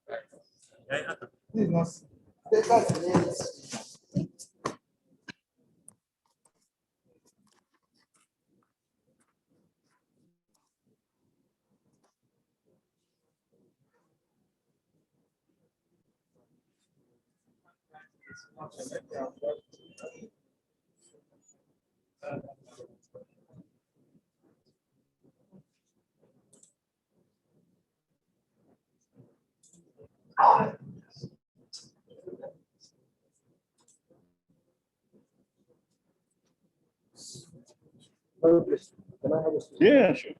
Can I have a Yeah, sure.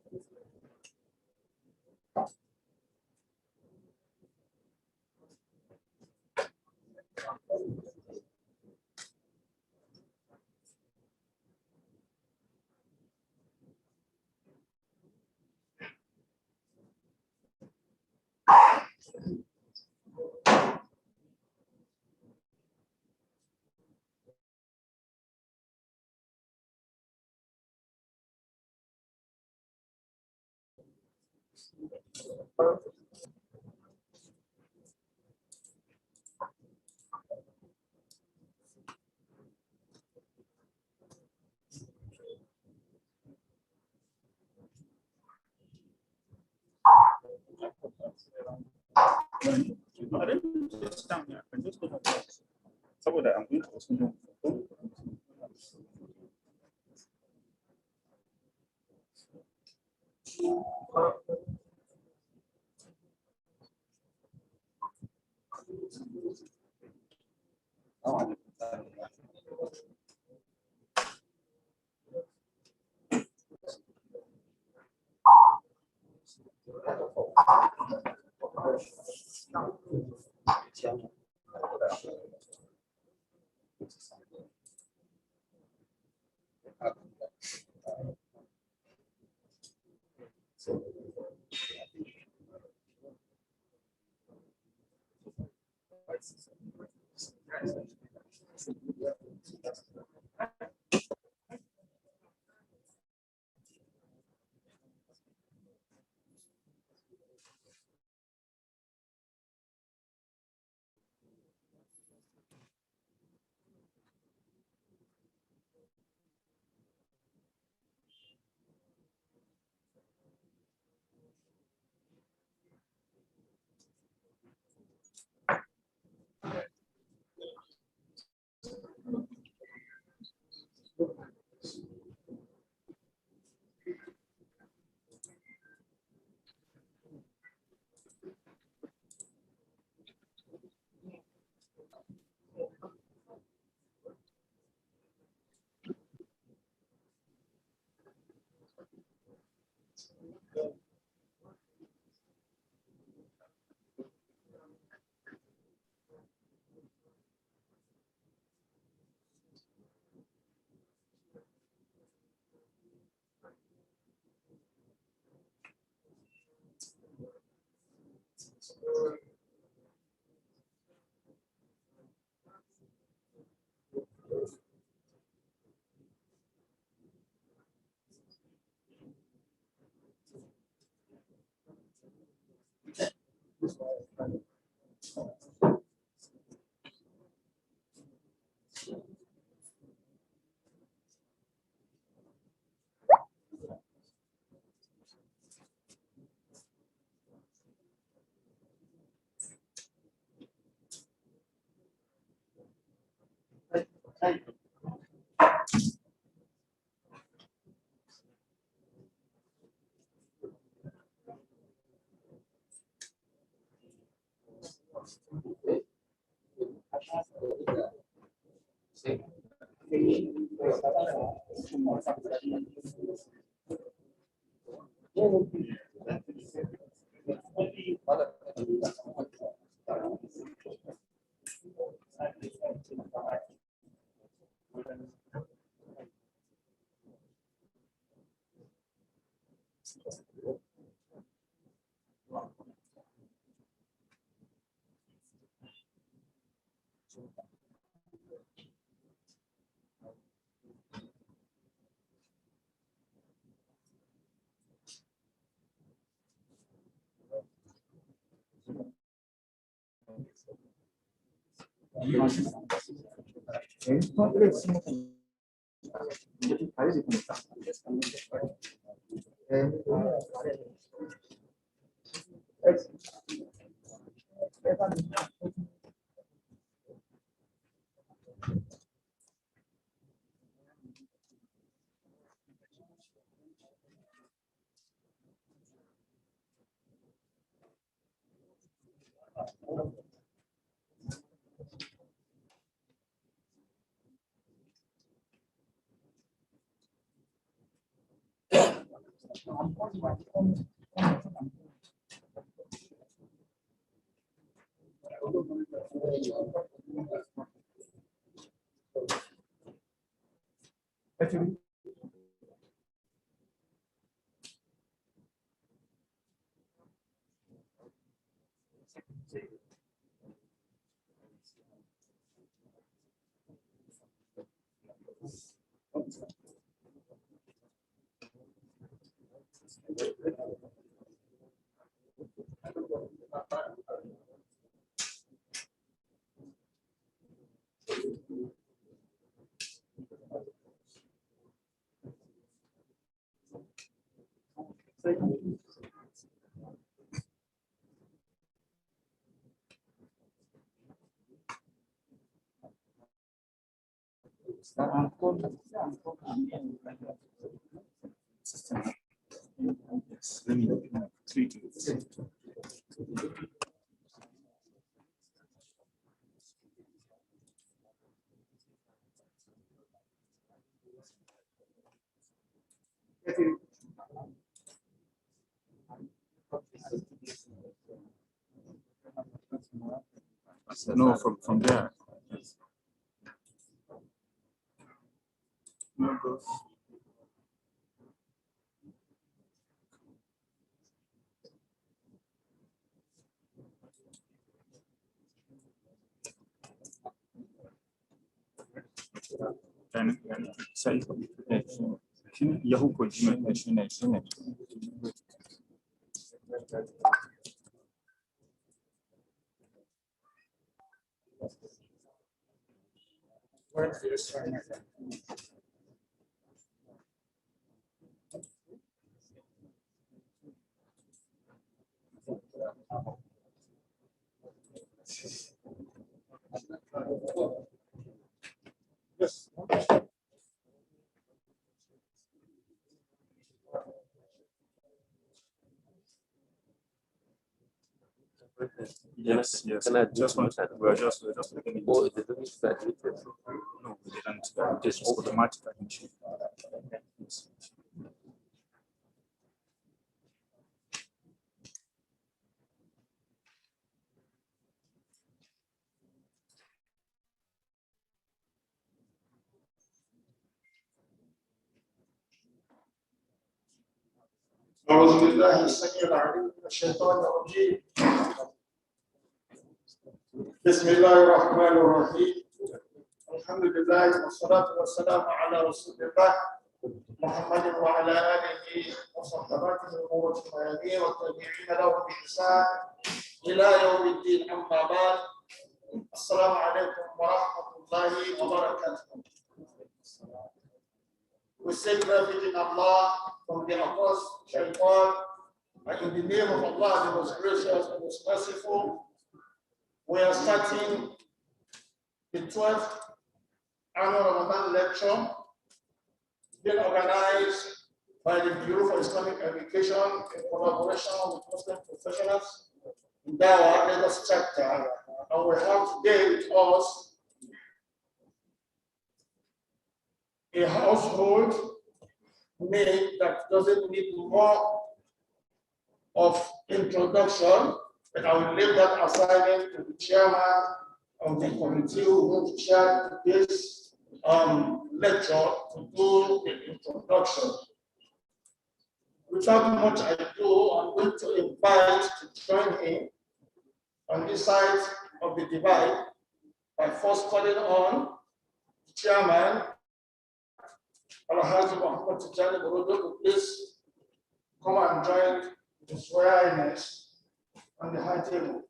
Saboda an gudu wasu yin Yes, let me tweak it. No, from there. No, goes. And sai ya huko jina shine. Yes. Yes, yes. Just want to, we're just looking into. Oh, it didn't start with it. No, we didn't. This is automatic admission. Yes. أعوذ بالله السميع العليم من الشيطان الرجيم. بسم الله الرحمن الرحيم. الحمد لله والصلاة والسلام على رسول الله محمد وعلى آله وصحبه ومن والتابعين والتابعين له بإحسان إلى يوم الدين. أما بعد، السلام عليكم ورحمة الله وبركاته. We seek refuge in Allah from the accursed shaitan, and in the name of Allah, the most gracious and most merciful. We are starting the 12th annual Ramadan lecture being organized by the Bureau for Islamic Education in collaboration with Muslim professionals in Dawa Lagos chapter. And we have today with us a household name that doesn't need more of introduction, but I will leave that assignment to the chairman of the committee who will chair this lecture to do the introduction. Without much ado, I'm going to invite to join in on this side of the divide by first calling on the chairman, Muhammadu to please come and join His Highness on the high table.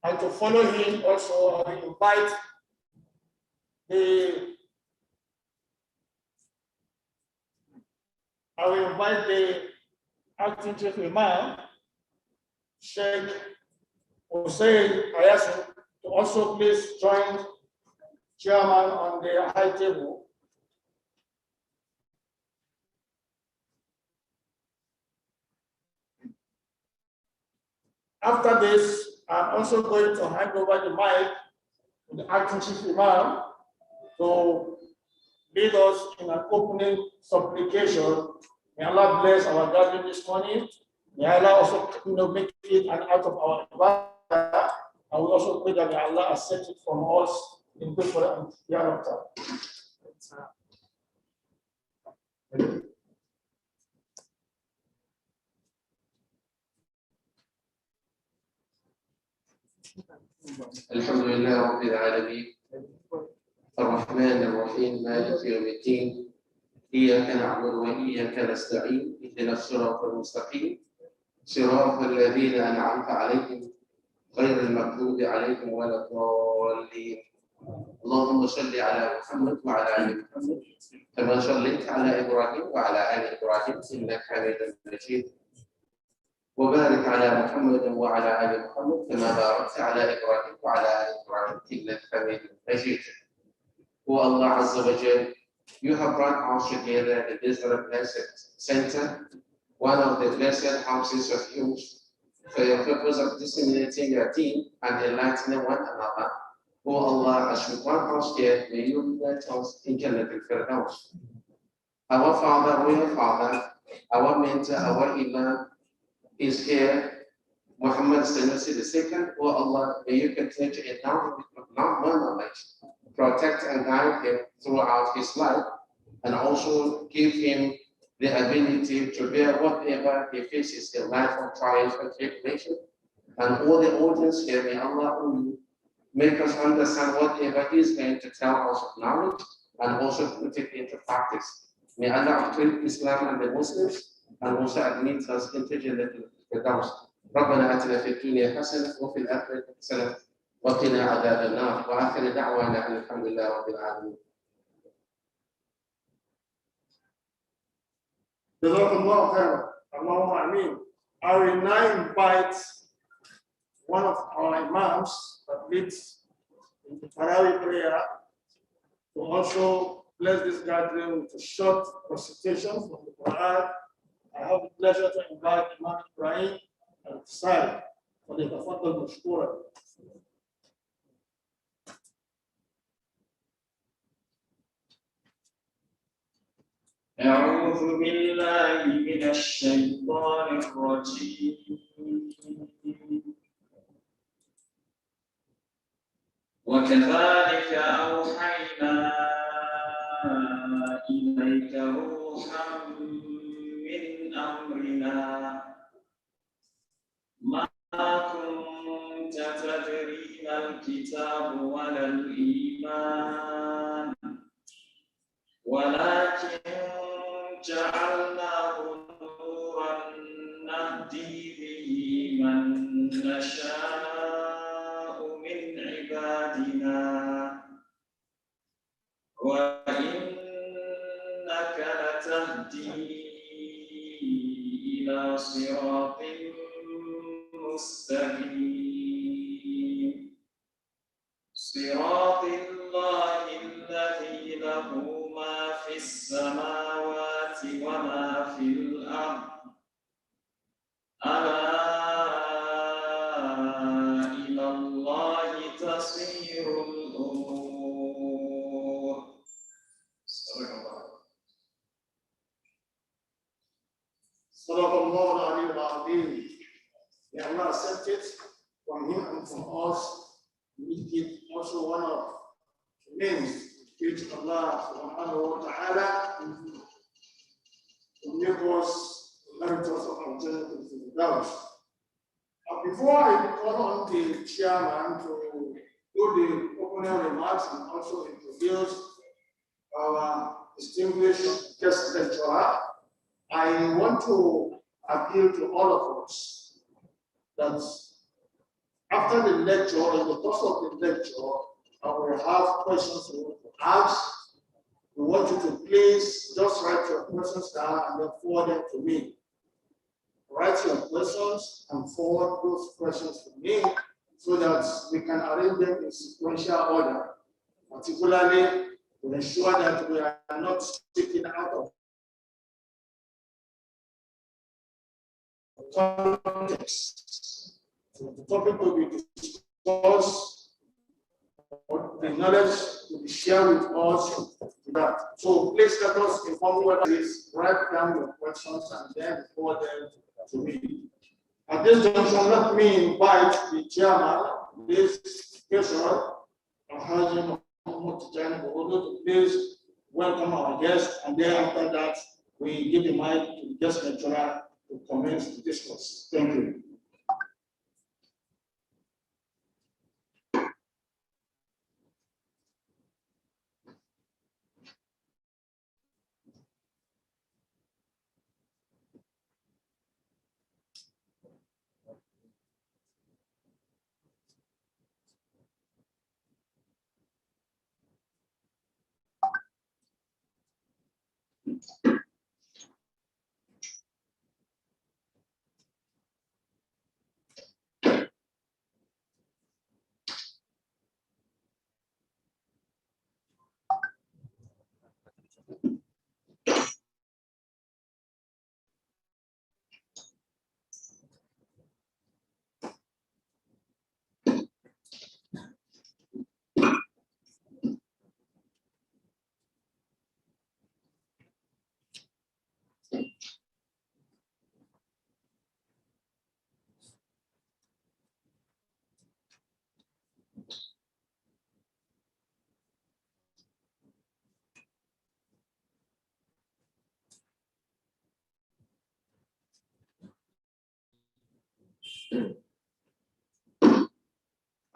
And to follow him also, I will invite the acting chief imam, Sheikh Hussein Ayasu, to also please join chairman on the high table. After this, I'm also going to hand over the mic to the acting chief imam to lead us in an opening supplication. May Allah bless our gathering this morning. May Allah also make it an out of our ibadah. And we also pray that may Allah accept it from us in good for and hereafter. الحمد لله رب العالمين الرحمن الرحيم مالك يوم الدين إياك نعبد وإياك نستعين اهدنا الصراط المستقيم صراط الذين أنعمت عليهم غير المغضوب عليهم ولا الضالين اللهم صل على محمد وعلى آل محمد كما صليت على إبراهيم وعلى آل إبراهيم إنك حميد مجيد وبارك على محمد وعلى آل محمد كما باركت على إبراهيم وعلى آل إبراهيم إنك حميد مجيد. O Allah Azza wa Jal, you have brought us together in this blessed center, one of the blessed houses of youth, for your purpose of disseminating your deen and enlightening one another. O Allah, as you brought us here, may you unite us in Jannat al-Firdaus. Our Father, royal Father, our mentor, our Imam, is here, Muhammad Sanusi II. Oh Allah, may you continue to endow him with more knowledge, protect and guide him throughout his life, and also give him the ability to bear whatever he faces in life of trials and tribulation. And all the audience here, may Allah make us understand whatever he is going to tell us of knowledge and also put it into practice. May Allah uplift Islam and the Muslims and also admit us into Jannat al-Firdaus. ربنا آتنا في الدنيا حسنة وفي الآخرة حسنة وقنا عذاب النار وآخر دعوانا أن الحمد لله رب العالمين. Jazakumullahu khairan. Allahumma ameen. I will now invite one of our imams that leads in the Tarawih prayer to also bless this gathering with a short recitation from the Quran. I have the pleasure to invite Imam Ibrahim al-Sari for the Tafaddal Mashkura. أعوذ بالله من الشيطان الرجيم وكذلك أوحينا إليك روحا من أمرنا ما كنت تدري ما الكتاب ولا الإيمان ولكن جعلناه نورا نهدي به من نشاء من عبادنا وإنك لتهدي إلى صراط مستقيم صراط الله الذي له ما في السماوات وما في الأرض ألا إلى الله تصير الأمور. صدق الله العلي العظيم. May Allah accept it from him and from us. Make it also one of the names which Allah subhanahu wa ta'ala to make us inheritors of our Jannat al-Firdaus. Before I call on the chairman to do the opening remarks and also introduce our distinguished guest lecturer, I want to appeal to all of us that After the lecture, in the course of the lecture, I will have questions we want to ask. We want you to please just write your questions down and then forward them to me. Write your questions and forward those questions to me so that we can arrange them in sequential order, particularly to ensure that we are not sticking out of context. So the topic will be discussed, the knowledge will be shared with us. So please let us inform whether please write down your questions and then forward them to me. At this junction, let me invite the chairman of this session, Muhammadu, to please welcome our guest, and then after that, we give the mic to the guest lecturer to commence the discourse. Thank you.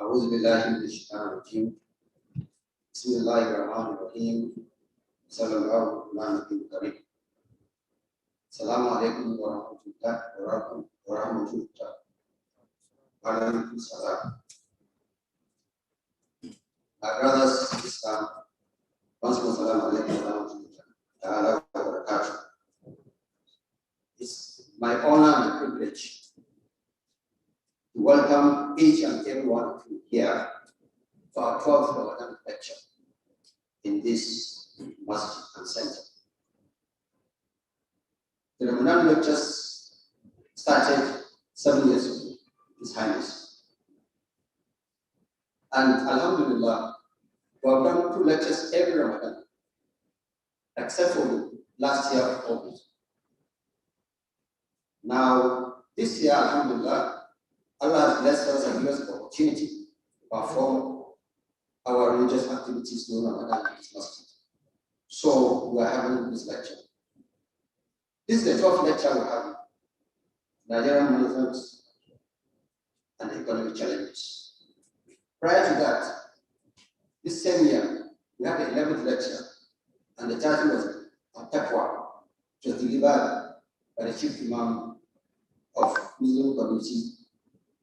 أعوذ بالله من الشيطان الرجيم بسم الله الرحمن الرحيم صلى الله على النبي الكريم السلام عليكم ورحمة الله وبركاته. وعليكم السلام. My brothers and sisters, once more salam alaikum wa rahmatullahi wa barakatuh. It's my honor and privilege to welcome each and every one of you here for our 12th Ramadan lecture in this masjid and center. The Ramadan lectures started 7 years ago, His Highness. And Alhamdulillah, we have done 2 lectures every Ramadan, except for the last year of COVID. Now, this year, Alhamdulillah, Allah has blessed us and given us the opportunity to perform our religious activities during Ramadan in this masjid. So we are having this lecture. This is the 12th lecture we have. Nigerian management and economic challenges. Prior to that, this same year, we had the 11th lecture, and the title was Taqwa, which was delivered by the Chief Imam of Muslim Community,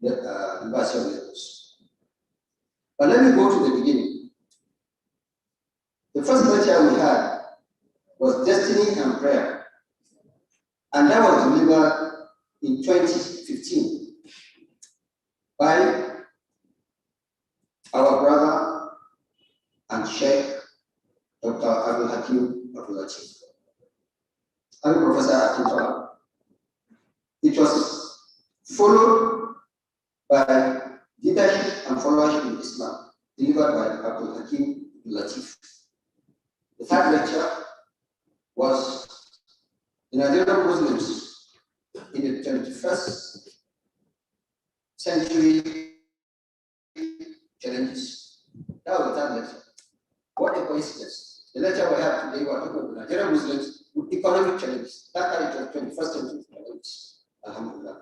University of Lagos. But let me go to the beginning. The first lecture we had was Destiny and Prayer, and that was delivered in 2015 by our brother and Sheikh Dr. Abdul Hakim Abdul Latif and Professor Akintola. It was followed by Leadership and Followership in Islam, delivered by Abdul Hakim Abdul Latif. The third lecture was the Nigerian Muslims in the 21st century challenges. That was the third lecture. What a coincidence. The lecture we have today, we are talking about Nigerian Muslims with economic challenges. That time it was 21st century challenges. Alhamdulillah.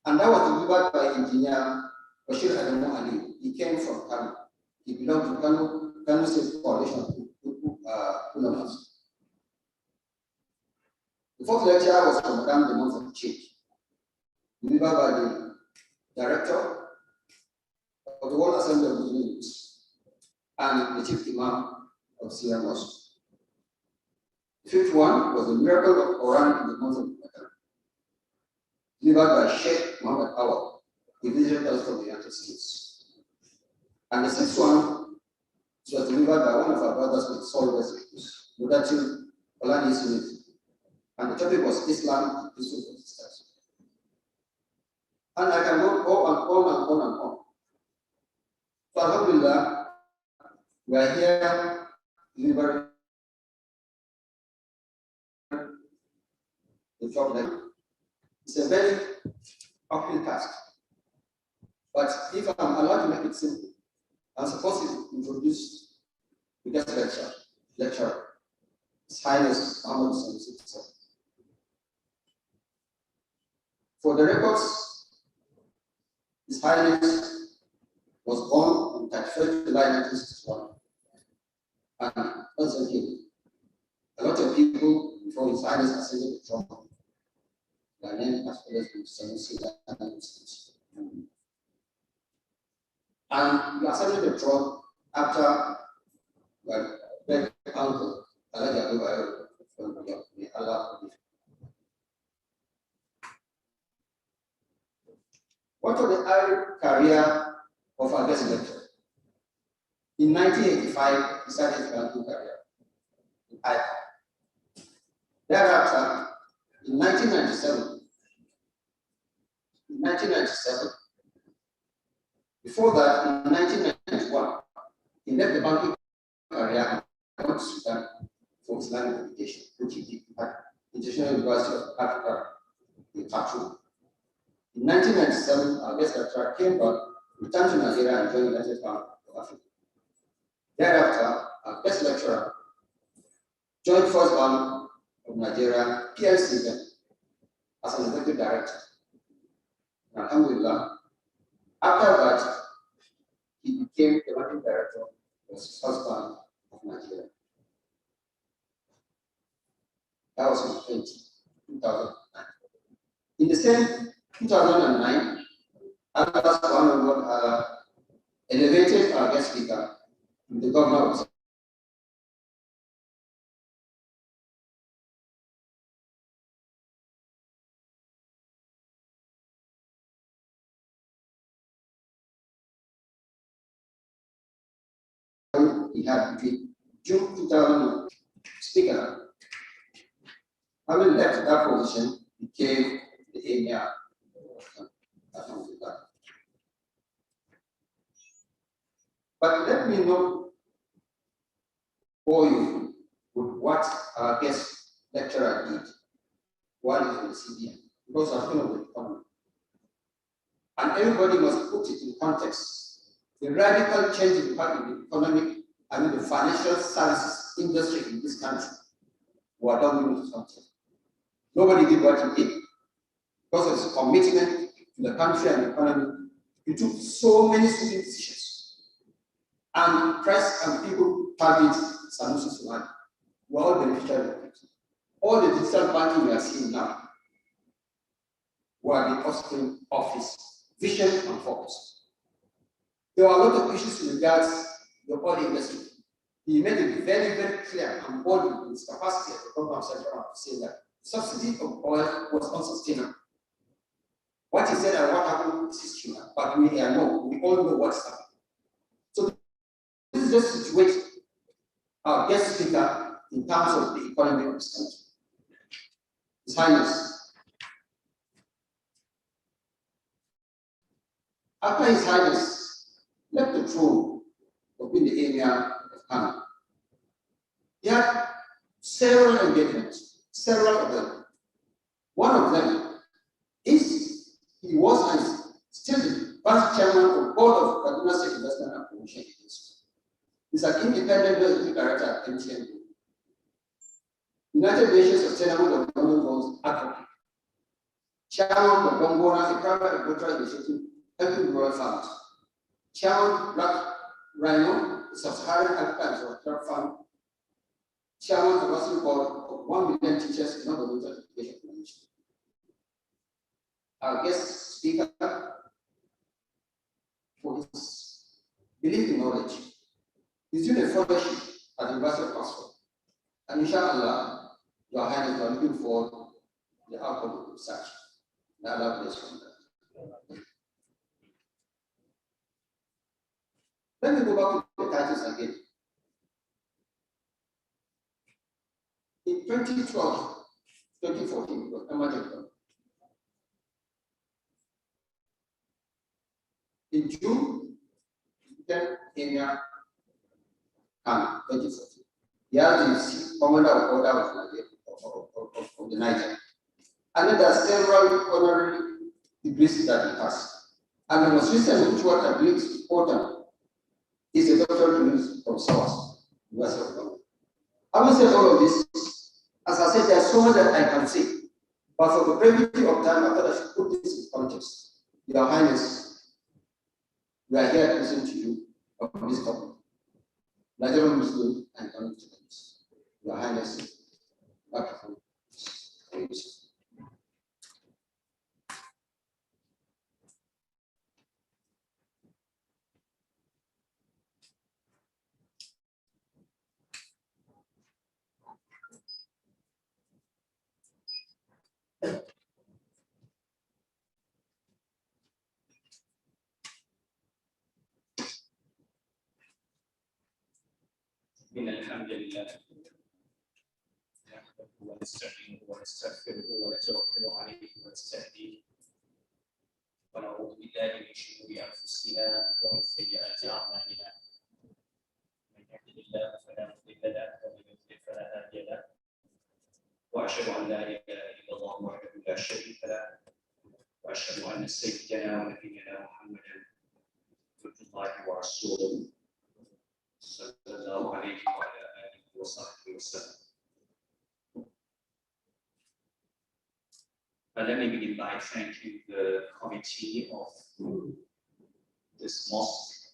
And that was delivered by Engineer Bashir Adamu Ali. He came from Kano. He belonged to Kano State Coalition of Ulamas. The fourth lecture was from Ramadan, the month of change, delivered by the director of the World Assembly of Muslims, and the chief imam of Syria Mosque. The fifth one was the miracle of Quran in the month of Ramadan, delivered by Sheikh Muhammadu, the visited us from the United States. And the sixth one was delivered by one of our brothers with Soul Recipes, Mudatil Olani Smith. And the topic was Islam and peaceful coexistence. And I can go on and on and on and on. So Alhamdulillah, we are here delivering the job that it's a very uphill task. But if I'm allowed to make it simple, I'm supposed to introduce the guest lecturer, His Highness Muhammadu Sanusi. For the records, His Highness was born on 31st July 1961. And that's okay. A lot of people before His Highness ascended the throne, their name has always been Sanusi. And he ascended the throne after my great uncle, Allah may Allah forgive. What was the early career of our guest lecturer? In 1985, he started his banking career in IPA. Thereafter, in 1997, before that, in 1991, he left the banking career and went to Sudan for Islamic education, which he did at International University of Africa in Khartoum. In 1997, our guest lecturer came back, returned to Nigeria, and joined the United Bank of Africa. Thereafter, our guest lecturer joined First Bank of Nigeria, PLC, as an executive director. And alhamdulillah, after that, he became the managing director of First Bank of Nigeria. That was in 2009. In the same 2009, Allah subhanahu wa ta'ala elevated our guest speaker to the governor of he had between June 2000 speaker. Having left that position, became the emir. But let me know for you with what our guest lecturer did while he was in the CBN, because I'm of the economy. And everybody must put it in context. The radical change in the economic, the financial services industry in this country were done with something. Nobody did what he did because of his commitment to the country and the economy. He took so many stupid decisions. And press and people target Sanusi Sulani. We're all beneficiaries of it. All the digital banking we are seeing now were because of his vision and focus. There were a lot of issues in regards the oil industry. He made it very, very clear and bold in his capacity as the program secretary to say that subsidy of oil was unsustainable. What he said and what happened is history, but we all know what's happening. So this is just situation our guest speaker in terms of the economy of this country. His Highness. After His Highness left the throne of being the emir of Kano, he had several engagements, several of them. One of them is he was and still the vice chairman of board of Kaduna State Investment and Promotion Agency. He's an independent executive director at MPD, United Nations Sustainable Development Goals Advocate, chairman of Gongora, a private agricultural initiative helping rural farmers, chairman Black Rhino, the Sub-Saharan Africa Infrastructure Fund, chairman of the National Board of 1 million teachers in non-governmental education foundation. Our guest speaker believe in knowledge. He's doing a fellowship at the University of Oxford. And inshallah, Your Highness, we are looking forward to the outcome of the research. May Allah bless you. Let me go back to the titles again. In 2012, 2014, was emergent. In June, then Kenya, Ghana, 2014. He has the commander of order of the Niger. And then there are several honorary degrees that he has. And the most recent, which what I believe is important, is a doctorate degree from SOAS, University of London. Having said all of this, as I said, there's so much that I can say. But for the brevity of time, I thought I should put this in context. Your Highness, we are here to listen to you on this topic. Nigerian Muslim and non-Muslims. Your Highness, microphone. إن الحمد لله نحمده ونستعينه ونستغفره ونتوكل عليه ونستهديه ونعوذ بالله من شرور أنفسنا ومن سيئات أعمالنا من يهده الله فلا مضل له ومن يضلل فلا هادي له وأشهد أن لا إله إلا الله وحده لا شريك له وأشهد أن سيدنا ونبينا محمدا عبد الله ورسوله صلى الله عليه وعلى آله وصحبه وسلم. Let me begin by thanking the committee of this mosque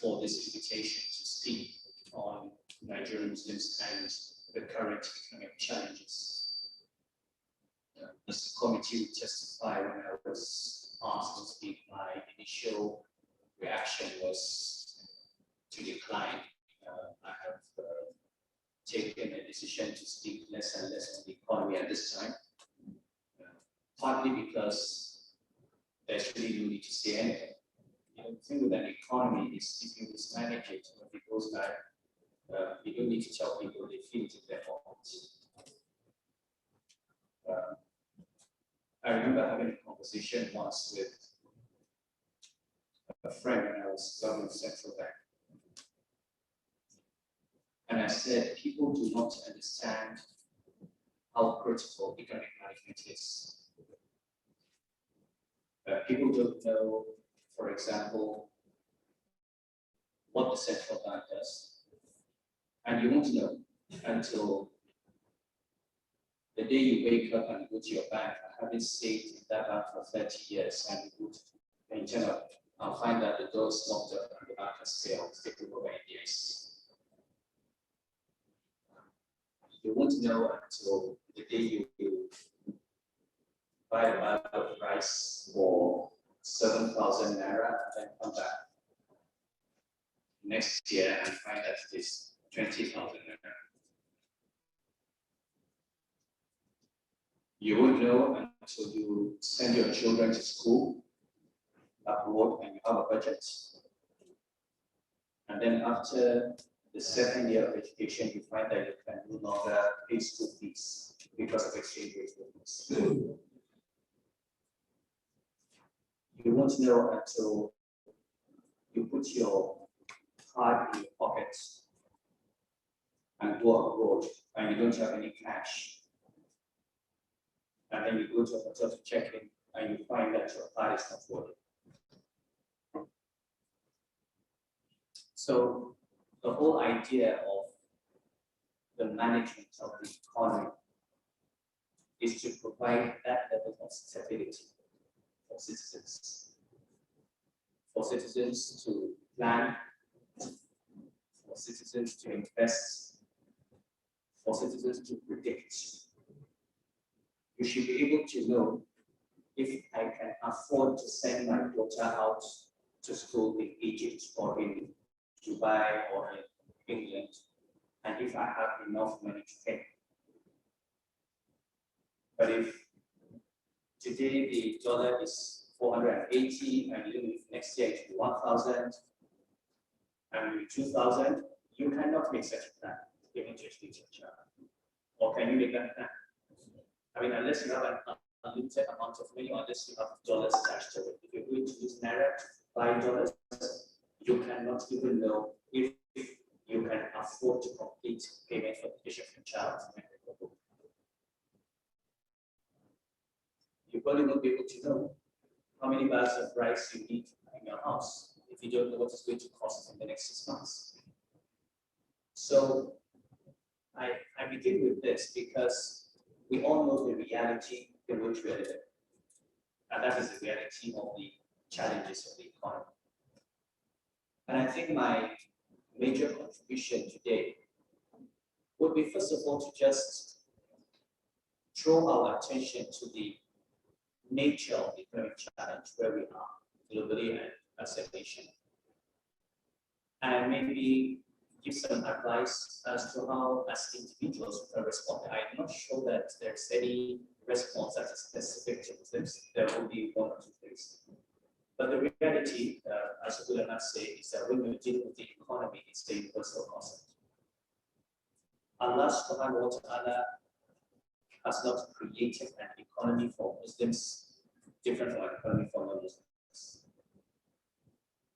for this invitation to speak on Nigerian Muslims and the current economic challenges. This committee will testify when I was asked to speak. My initial reaction was to decline. I have taken a decision to speak less and less on the economy at this time, partly because there's really no need to say anything. The thing with an economy is if you mismanage it, when it goes bad, you don't need to tell people, they feel it in their pockets. I remember having a conversation once with a friend when I was governing central bank. And I said, people do not understand how critical economic management is. People don't know, for example, what the central bank does. And you won't know until the day you wake up and go to your bank. I haven't stayed in that bank for 30 years and you go to and turn up. I'll find that the door is locked up and the bank has failed, taken over in years. You won't know until the day you buy a bag of rice for 7,000 naira and then come back next year and find that it is 20,000 naira. You won't know until you send your children to school abroad and you have a budget. And then after the second year of education, you find that you can no longer pay school fees because of exchange rate movements. You won't know until you put your card in your pocket and go abroad and you don't have any cash. And then you go to a hotel to check in and you find that your card is not working. So the whole idea of the management of the economy is to provide that level of stability for citizens to plan, for citizens to invest, for citizens to predict. You should be able to know if I can afford to send my daughter out to school in Egypt or in Dubai or in England, and if I have enough money to pay. But if today the dollar is 480 and even if next year it will be 1,000 and 2,000, you cannot make such a plan even to teach your child. Or can you make that plan? I mean, unless you have an unlimited amount of money, or unless you have dollars attached to it. If you're going to use naira to buy dollars, you cannot even know if you can afford to complete payment for the education of your child. You probably won't be able to know how many bags of rice you need in your house if you don't know what it's going to cost in the next 6 months. So I begin with this because we all know the reality in which we are living. And that is the reality of the challenges of the economy. And I think my major contribution today would be, first of all, to just draw our attention to the nature of the economic challenge where we are globally and as a nation. And maybe give some advice as to how, as individuals, we can respond. I'm not sure that there's any response that is specific to Muslims. There will be one or two things. But the reality, as the ulama say, is that when we deal with the economy, it's a universal concept. Allah subhanahu wa ta'ala has not created an economy for Muslims different from an economy for non-Muslims.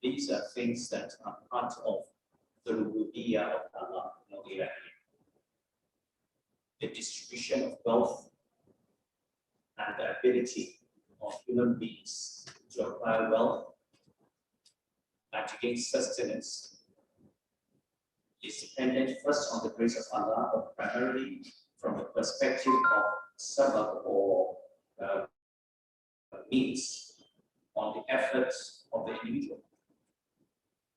These are things that are part of the rububiyyah of Allah, the distribution of wealth and the ability of human beings to acquire wealth and to gain sustenance is dependent first on the grace of Allah, but primarily from the perspective of sabab or means on the efforts of the individual.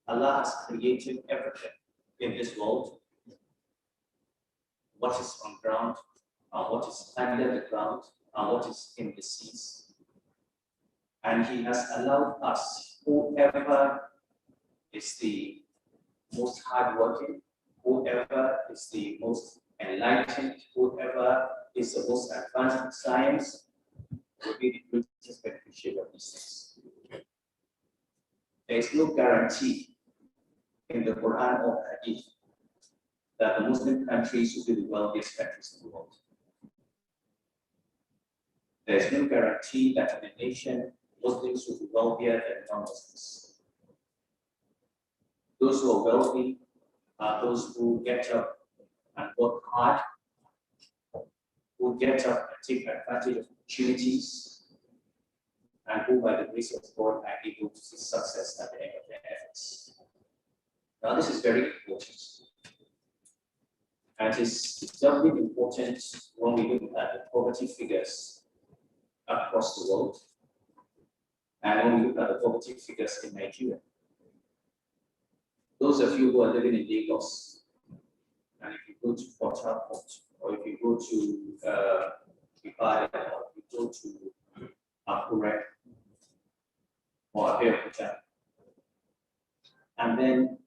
Allah has created everything in this world, what is on ground, what is under the ground, what is in the seas. And He has allowed us, whoever is the most hardworking, whoever is the most enlightened, whoever is the most advanced in science, will be the greatest beneficiary of these things. There is no guarantee in the Quran or Hadith that the Muslim countries will be the wealthiest countries in the world. There is no guarantee that in a nation, Muslims will be wealthier than non-Muslims. Those who are wealthy are those who get up and work hard, who get up and take advantage of opportunities, and who, by the grace of God, are able to see success at the end of their efforts. Now, this is very important. And it's doubly important when we look at the poverty figures across the world, and when we look at the poverty figures in Nigeria. Those of you who are living in Lagos, and if you go to Port Harcourt, or if you go to Ibadan, or if you go to Akure, or Abeokuta, and then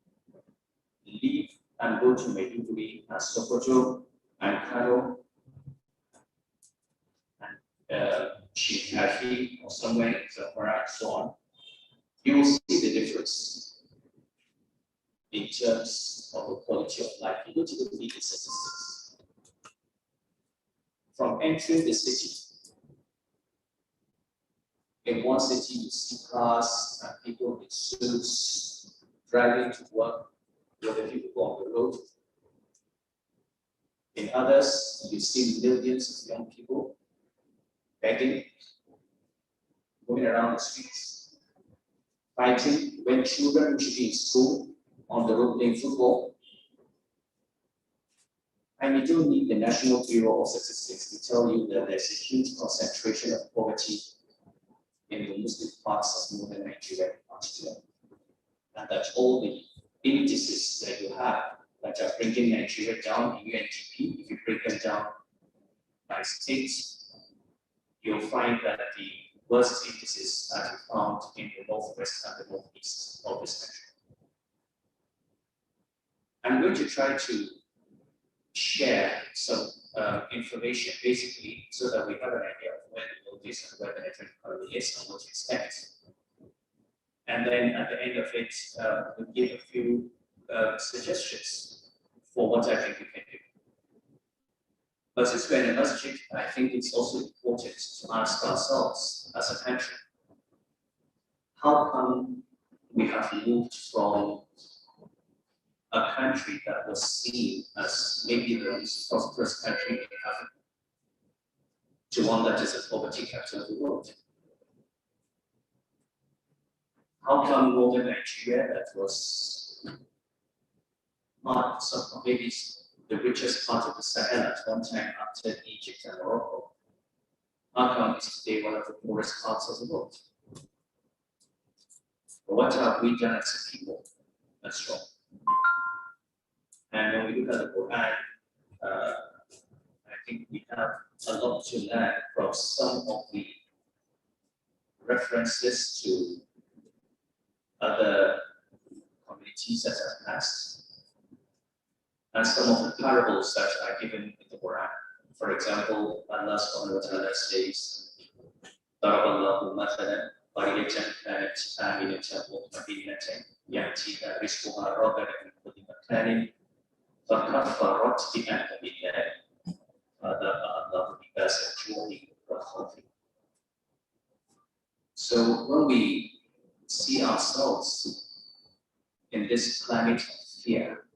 leave and go to Maiduguri and Sokoto and Kano and Shikafi or somewhere in Zamfara and so on, you will see the difference in terms of the quality of life. You go to the legal statistics. From entering the city, in one city you see cars and people in suits driving to work with the people on the road. In others, you see millions of young people begging, moving around the streets, fighting when children who should be in school on the road playing football. And you don't need the National Bureau of Statistics to tell you that there's a huge concentration of poverty in the Muslim parts of northern Nigeria in particular. And that all the indices that you have that are bringing Nigeria down in UNDP, if you break them down by states, you'll find that the worst indices that we found in the northwest and the northeast of this country. I'm going to try to share some information basically so that we have an idea of where the world is and where the Nigerian economy is and what to expect. And then at the end of it, we'll give a few suggestions for what I think we can do. But since we're in a masjid, I think it's also important to ask ourselves as a country, how come we have moved from a country that was seen as maybe the most prosperous country in Africa to one that is a poverty capital of the world? How come northern Nigeria, that was maybe the richest part of the Sahel at one time after Egypt and Morocco, how come it's today one of the poorest parts of the world? But what have we done as a people that's wrong? And when we look at the Quran, I think we have a lot to learn from some of the references to other communities that have passed, and some of the parables that are given in the Quran. For example, Allah subhanahu wa ta'ala says, ضرب الله مثلا قرية كانت آمنة مطمئنة يأتيها رزقها رغدا من كل مكان فكفرت بأنعم الله فذاقها الله لباس الجوع والخوف. So when we see ourselves in this climate of fear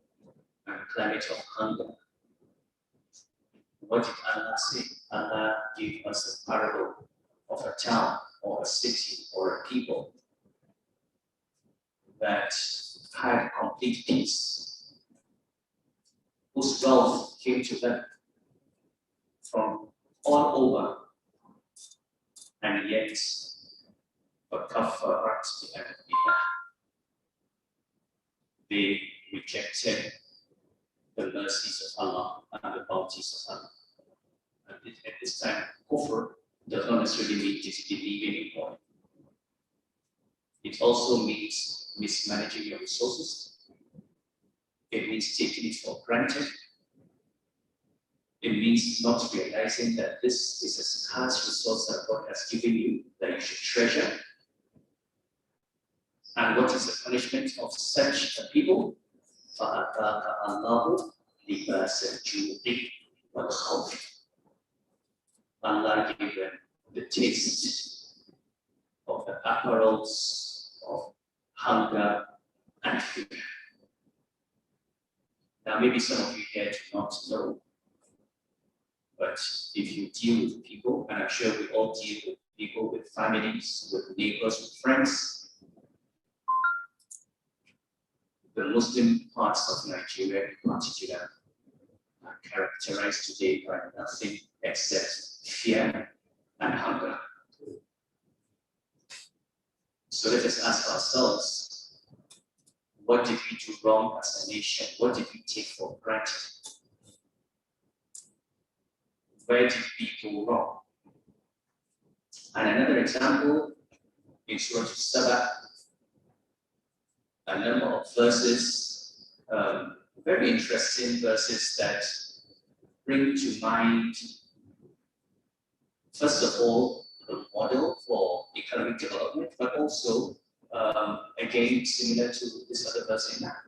and climate of hunger, what did Allah say? Allah gave us a parable of a town or a city or a people that had complete peace, whose wealth came to them from all over, and yet they rejected the mercies of Allah and the bounties of Allah. And at this time, kufr does not necessarily mean disbelieving in God. It also means mismanaging your resources. It means taking it for granted. It means not realizing that this is a scarce resource that God has given you, that you should treasure. And what is the punishment of such a people? Allah gave them the taste of the apparels of hunger and fear. Now, maybe some of you here do not know, but if you deal with people, and I'm sure we all deal with people, with families, with neighbors, with friends, the Muslim parts of Nigeria in particular are characterized today by nothing except fear and hunger. So let us ask ourselves, what did we do wrong as a nation? What did we take for granted? Where did we go wrong? And another example, in Surah Saba, a number of verses, very interesting verses that bring to mind, first of all, a model for economic development, but also, again, similar to this other verse in that.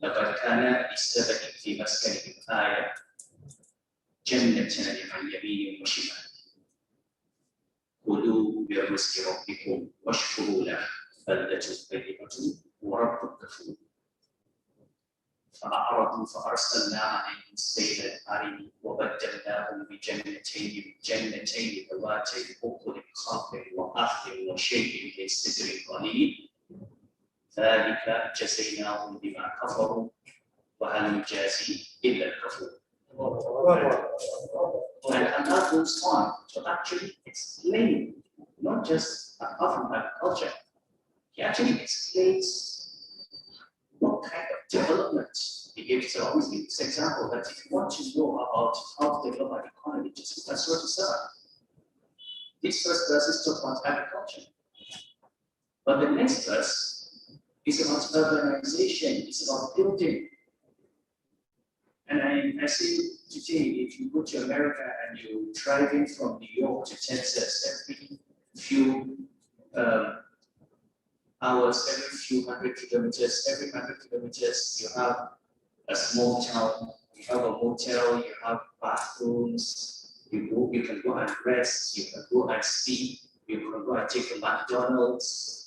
لقد كان للسبأ في مسكنهم آية جنتان عن يمين وشمال كلوا من رزق ربكم واشكروا له بلدة طيبة ورب غفور فأعرضوا فأرسلنا عليهم سيل العرم وبدلناهم بجنتين ذواتي أكل خضر وأثل وشيء من سدر قليل ذلك جزيناهم بما كفروا وهل نجازي إلا الكفور. And Allah goes on to actually explain, not just apart from agriculture, he actually explains what kind of development he gives. So always gives this example that if you want to know about how to develop an economy, just look at Surah Saba. This first verse is talking about agriculture. But the next verse is about urbanization, it's about building. And I see today, if you go to America and you're driving from New York to Texas every few hours, every few hundred kilometers, every 100 kilometers, you have a small town, you have a hotel, you have bathrooms, you can go and rest, you can go and sleep, you can go and take a McDonald's.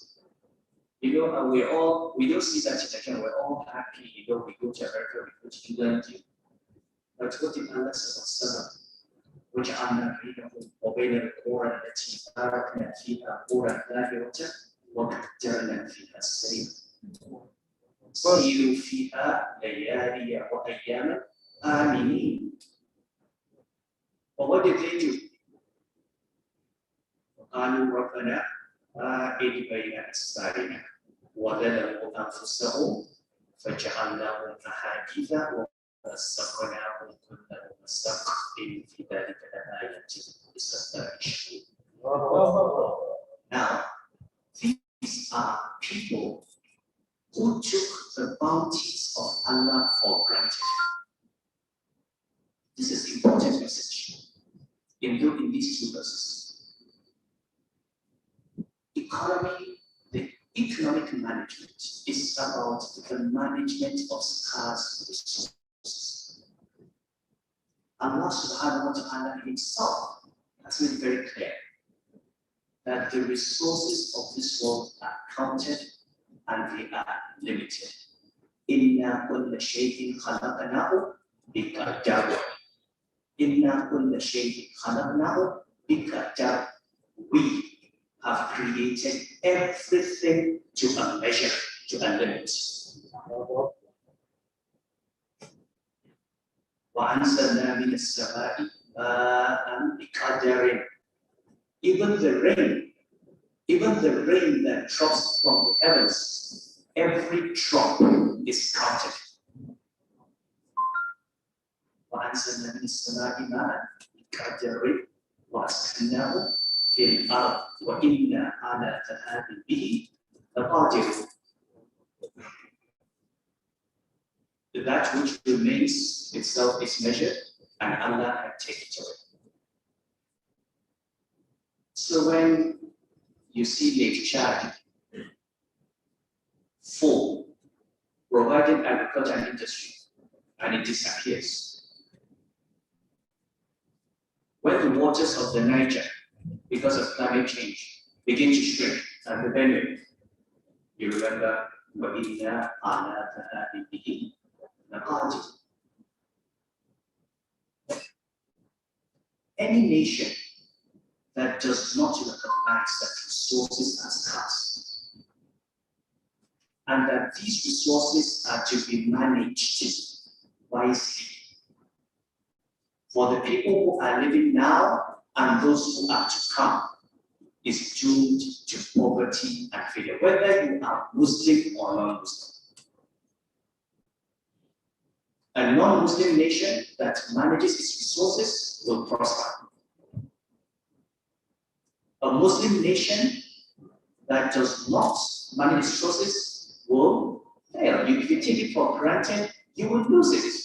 You know, we don't see that in Kenya, we're all happy, you know, we go to America, we go to England, but what did Allah say? وجعلنا بينهم وبين القرى التي باركنا فيها قرى ظاهرة وقدرنا فيها السير سيروا فيها ليالي وأياما آمنين. But what did they do? قالوا ربنا باعد بين أسفارنا وظلموا أنفسهم فجعلناهم أحاديث ومسخناهم كل ممسخ إن في ذلك لآية للصابرين. Now, these are people who took the bounties of Allah for granted. This is an important message in these two verses. The economic management is about the management of scarce resources. Allah subhanahu wa ta'ala himself has made very clear that the resources of this world are counted and they are limited. إِنَّا كُلَّ شَيْءٍ خَلَقْنَاهُ بِقَدَرٍ. إِنَّا كُلَّ شَيْءٍ خَلَقْنَاهُ بِقَدَرٍ. We have created everything to a measure, to a limit. وَأَنزَلْنَا مِنَ السَّمَاءِ مَاءً بِقَدَرٍ. Even the rain that drops from the heavens, every drop is counted. وَأَنزَلْنَا مِنَ السَّمَاءِ مَاءً بِقَدَرٍ وَأَسْكَنَّاهُ في الأرض وإنا على ذهاب به لقادرون. That which remains itself is measured, and Allah had taken it away. So when you see Lake Chad full, providing agriculture and industry, and it disappears. When the waters of the Niger, because of climate change, begin to shrink and the Benue, you remember وَإِنَّا عَلَى ذَهَابٍ بِهِ لَقَادِرُونَ. Any nation that does not recognize that resources are scarce and that these resources are to be managed wisely for the people who are living now and those who are to come, is doomed to poverty and failure, whether you are Muslim or non-Muslim. A non-Muslim nation that manages its resources will prosper. A Muslim nation that does not manage its resources will fail. If you take it for granted, you will lose it.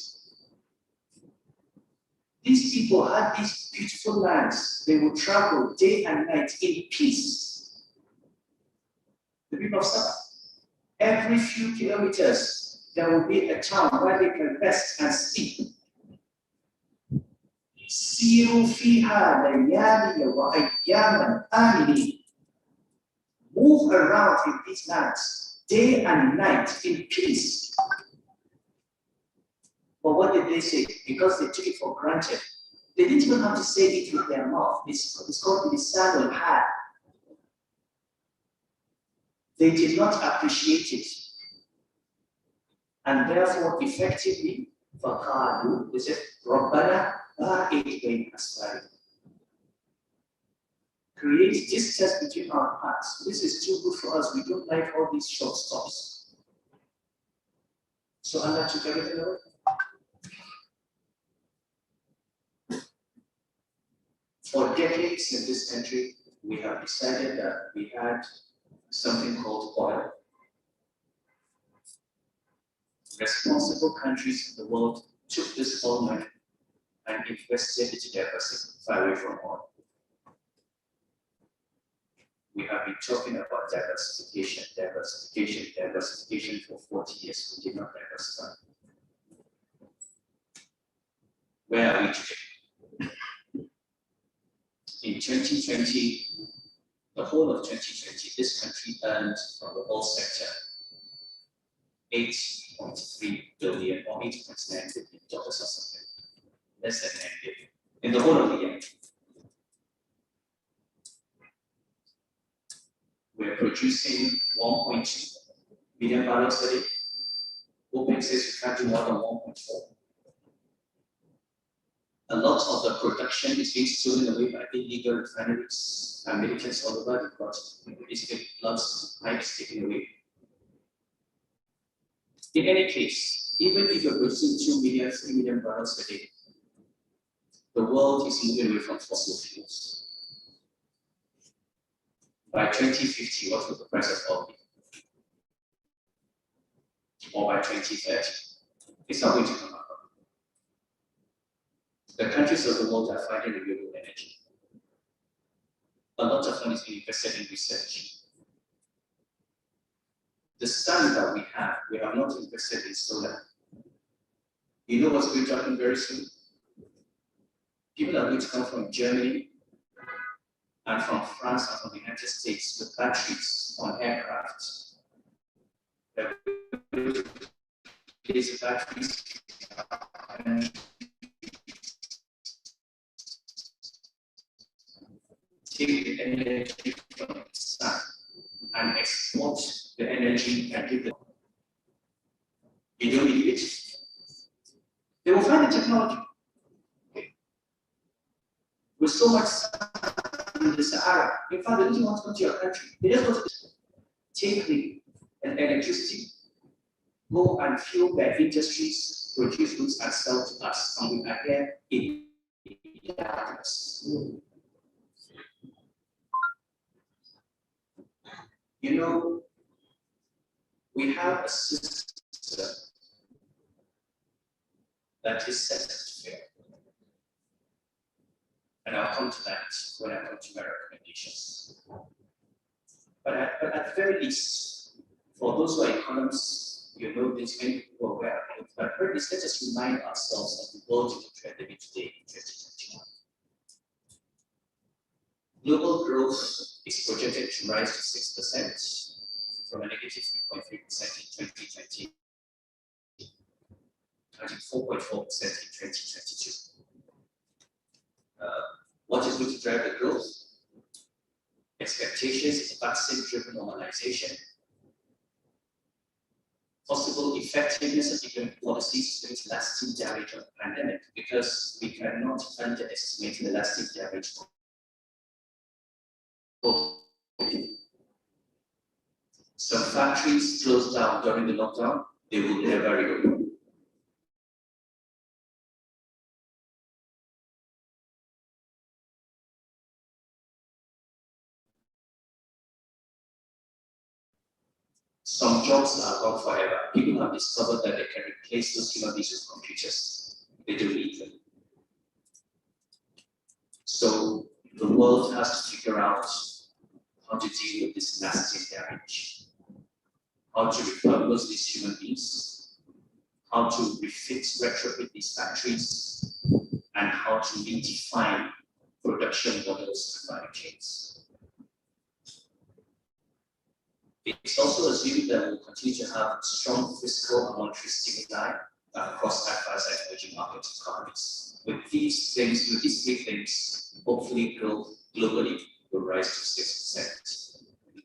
These people had these beautiful lands. They would travel day and night in peace. The people of Sabah. Every few kilometers, there will be a town where they can rest and sleep. سِيرُوا فِيهَا لَيَالِيَ وَأَيَّامًا آمِنِينَ. Move around in these lands, day and night in peace. But what did they say? Because they took it for granted. They didn't even have to say it with their mouth. It's called lisan al-hal. They did not appreciate it. And therefore, effectively, فَقَالُوا, they said, رَبَّنَا بَاعِدْ بَيْنَ أَسْفَارِنَا. Create distance between our hearts. This is too good for us. We don't like all these short stops. So Allah took everything away. For decades in this country, we have decided that we had something called oil. Responsible countries in the world took this oil money and invested it to diversify away from oil. We have been talking about diversification for 40 years. We did not diversify. Where are we today? In 2020, the whole of 2020, this country earned from the oil sector $8.3 billion or $8.9 billion or something, less than $9 billion in the whole of the year. We're producing 1.2 million barrels a day. OPEC says we can't do more than 1.4. A lot of the production is being stolen away by illegal refineries and militants all over the world. Basically, lots of pipe is taken away. In any case, even if you're producing 2 million, 3 million barrels a day, the world is moving away from fossil fuels. By 2050, what will the price of oil be? Or by 2030? It's not going to come up. The countries of the world are finding renewable energy. A lot of money is being invested in research. The sun that we have not invested in solar. You know what's going to happen very soon? People are going to come from Germany and from France and from the United States with batteries on aircraft. These batteries take the energy from the sun and export the energy and give them. You don't need it. They will find the technology. With so much sun in the Sahara, in fact, they don't want to come to your country. They just want to take the electricity, go and fuel their industries, produce goods and sell to us, and we are here in darkness. You know, we have a system that is set to fail. And I'll come to that when I come to my recommendations. But at the very least, for those who are economists, you know this, many people are aware of it, but at least let us remind ourselves of the world in which we are living today in 2021. Global growth is projected to rise to 6% from a negative 3.3% in 2020 and 4.4% in 2022. What is going to drive the growth? Expectations is vaccine-driven normalization, possible effectiveness of economic policies to limit lasting damage of the pandemic, because we cannot underestimate the lasting damage. Some factories closed down during the lockdown, they will never reopen. Some jobs are gone forever. People have discovered that they can replace those human beings with computers. They don't need them. So the world has to figure out how to deal with this lasting damage, how to repurpose these human beings, how to retrofit these factories, and how to redefine production models and value chains. It's also assumed that we'll continue to have strong fiscal and monetary stimuli across advanced and emerging market economies. With these three things, hopefully growth globally will rise to 6%.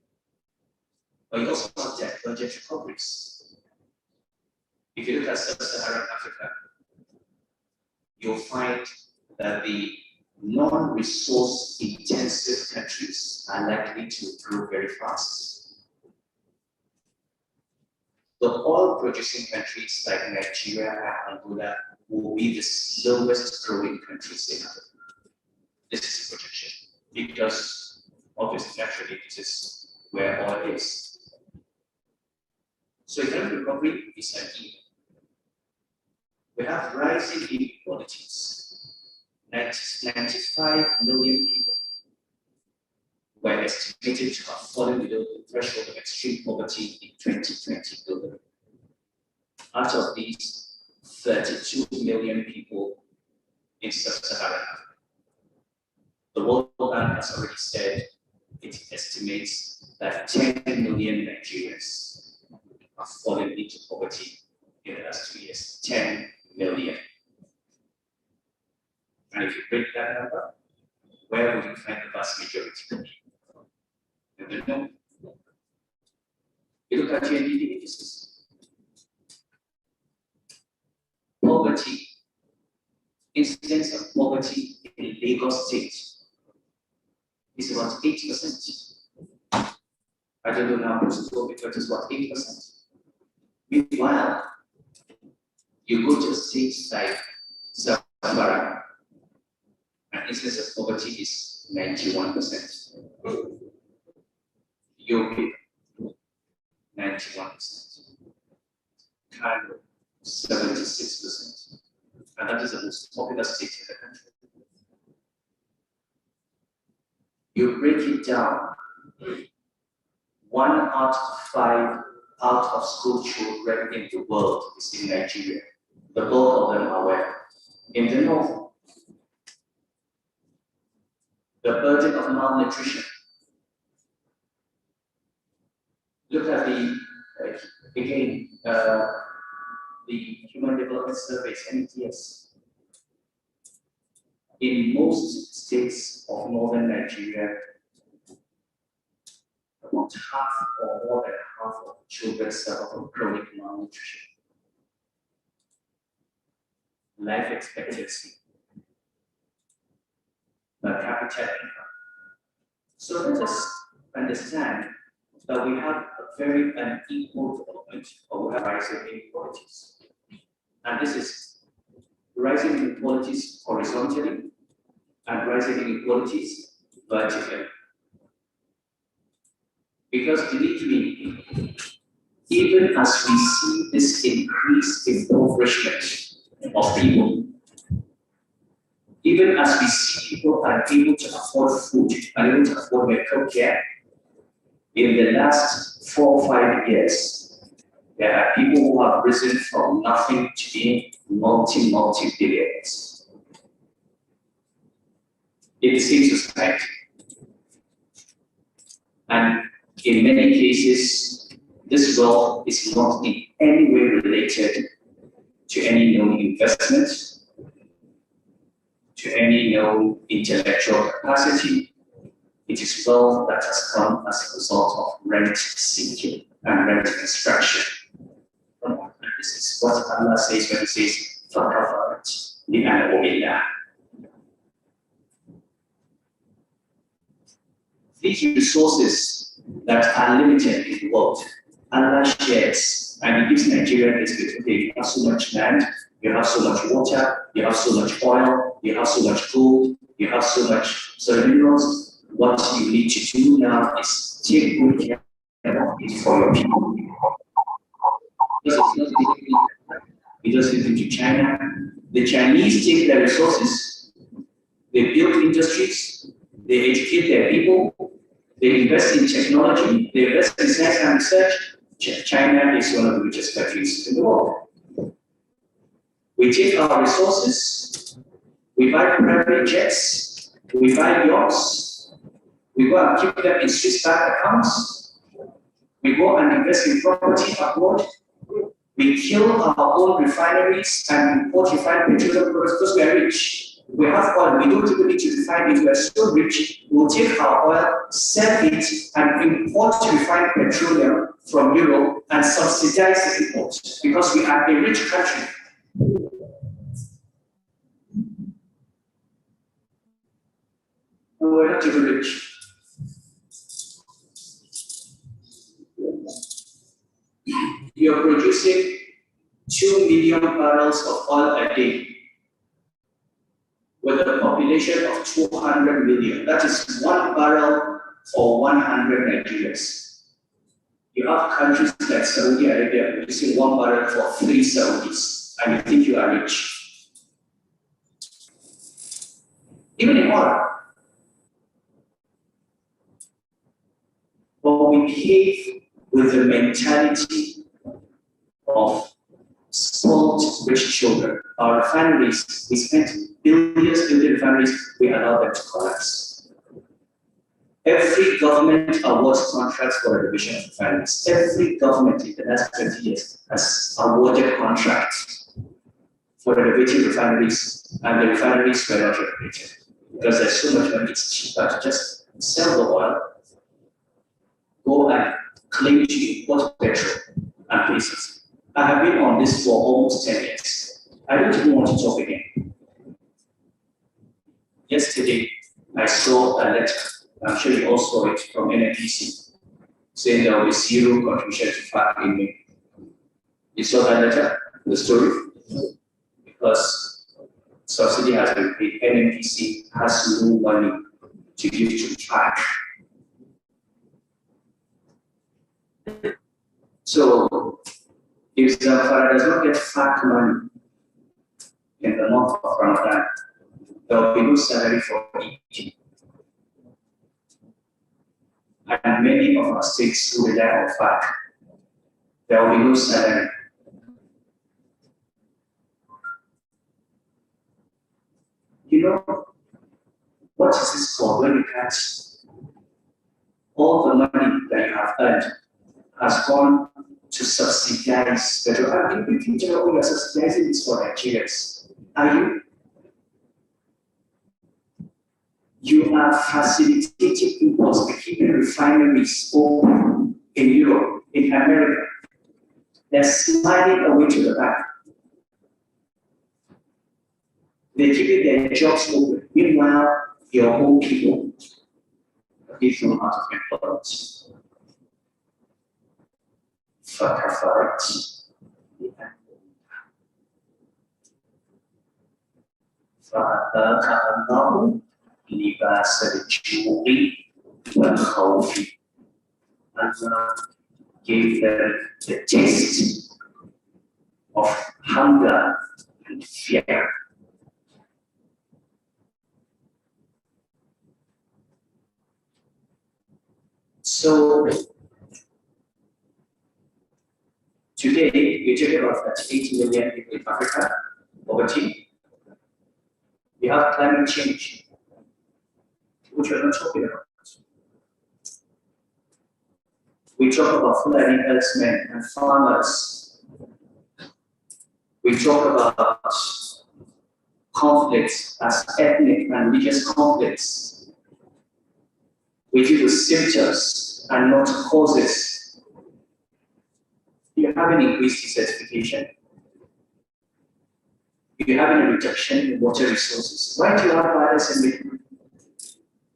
But you also have debt budget recoveries. If you look at sub-Saharan Africa, you'll find that the non-resource intensive countries are likely to grow very fast. The oil producing countries like Nigeria and Angola will be the slowest growing countries in Africa. This is the projection, because Obviously, naturally, this is where oil is. So economic recovery is uneven. We have rising inequalities. 95 million people were estimated to have fallen below the threshold of extreme poverty in 2020 globally. Out of these, 32 million people in sub-Saharan Africa. The World Bank has already said it estimates that 10 million Nigerians have fallen into poverty in the last 2 years. 10 million. And if you break that number, where would you find the vast majority? In the north. You look at your MPD indices. Poverty, incidence of poverty in Lagos State is about 8%. I don't know now who's told me, but it's about 8%. Meanwhile, you go to states like Zamfara, and incidence of poverty is 91%. Yobe, 91%. Kano, 76%. And that is the most populous state in the country. You break it down, 1 out of 5 out of school children in the world is in Nigeria. The bulk of them are where? In the north. The burden of malnutrition. Look at the Human Development Surveys, MPS. In most states of northern Nigeria, about half or more than half of children suffer from chronic malnutrition. Life expectancy, per capita income. So let us understand that we have a very unequal development, or we have rising inequalities. And this is rising inequalities horizontally and rising inequalities vertically. Because believe me, even as we see this increased impoverishment of people, even as we see people unable to afford food, unable to afford medical care, in the last 4 or 5 years, there are people who have risen from nothing to being multi-billionaires. It seems society. And in many cases, this wealth is not in any way related to any known investment, to any known intellectual capacity. It is wealth that has come as a result of rent seeking and rent extraction. And this is what Allah says when He says, فَكَفَرَتْ لِأَنْعُمِ اللَّهِ. These resources that are limited in the world, Allah shares, and He gives Nigeria this bit. Okay, you have so much land, you have so much water, you have so much oil, you have so much gold, you have so much minerals. What you need to do now is take good care of it for your people. This is not it doesn't into China. The Chinese take their resources, they build industries, they educate their people, they invest in technology, they invest in science and research. China is one of the richest countries in the world. We take our resources, we buy private jets, we buy yachts, we go and keep them in Swiss bank accounts, we go and invest in property abroad, we kill our own refineries and import refined petroleum products because we are rich. We have oil, we don't even need to refine it, we are so rich, we'll take our oil, sell it, and import refined petroleum from Europe and subsidize the import because we are a rich country. We're not even rich. You're producing 2 million barrels of oil a day with a population of 200 million. That is 1 barrel for 100 Nigerians. You have countries like Saudi Arabia producing 1 barrel for 3 Saudis, and you think you are rich. Even in oil. But we behave with the mentality of spoiled rich children. Our refineries, we spent billions building refineries, we allow them to collapse. Every government awards contracts for renovation of refineries. Every government in the last 20 years has awarded contracts for renovating refineries, and the refineries were not renovated because there's so much money. It's cheaper to just sell the oil, go and claim to import petrol and places. I have been on this for almost 10 years. I don't even want to talk again. Yesterday, I saw a letter, I'm sure you all saw it, from NPC, saying there will be 0 contribution to FAC in May. You saw that letter, the story? Because subsidy has been paid, NPC has no money to give to FAC. So, if Zamfara does not get FAC money in the month of Ramadan, there will be no salary for eating. And many of our states who rely on FAC, there will be no salary. You know, what is this called when you can't? All the money that you have earned has gone to subsidize petrol. I mean, if you are subsidizing this for Nigerians, are you? You are facilitating imports by keeping refineries open in Europe, in America. They're sliding away to the back. They're keeping their jobs open. Meanwhile, your own people are thrown out of employment. فكفرت فأذاقها الله لباس الجوع والخوف. Allah gave them the taste of hunger and fear. So today, we talk about 80 million people in Africa, poverty. We have climate change, which we're not talking about. We talk about Fulani herdsmen and farmers. We talk about conflicts as ethnic and religious conflicts. We deal with symptoms and not causes. You have an increased desertification. You have a reduction in water resources. Why do you have violence in Britain?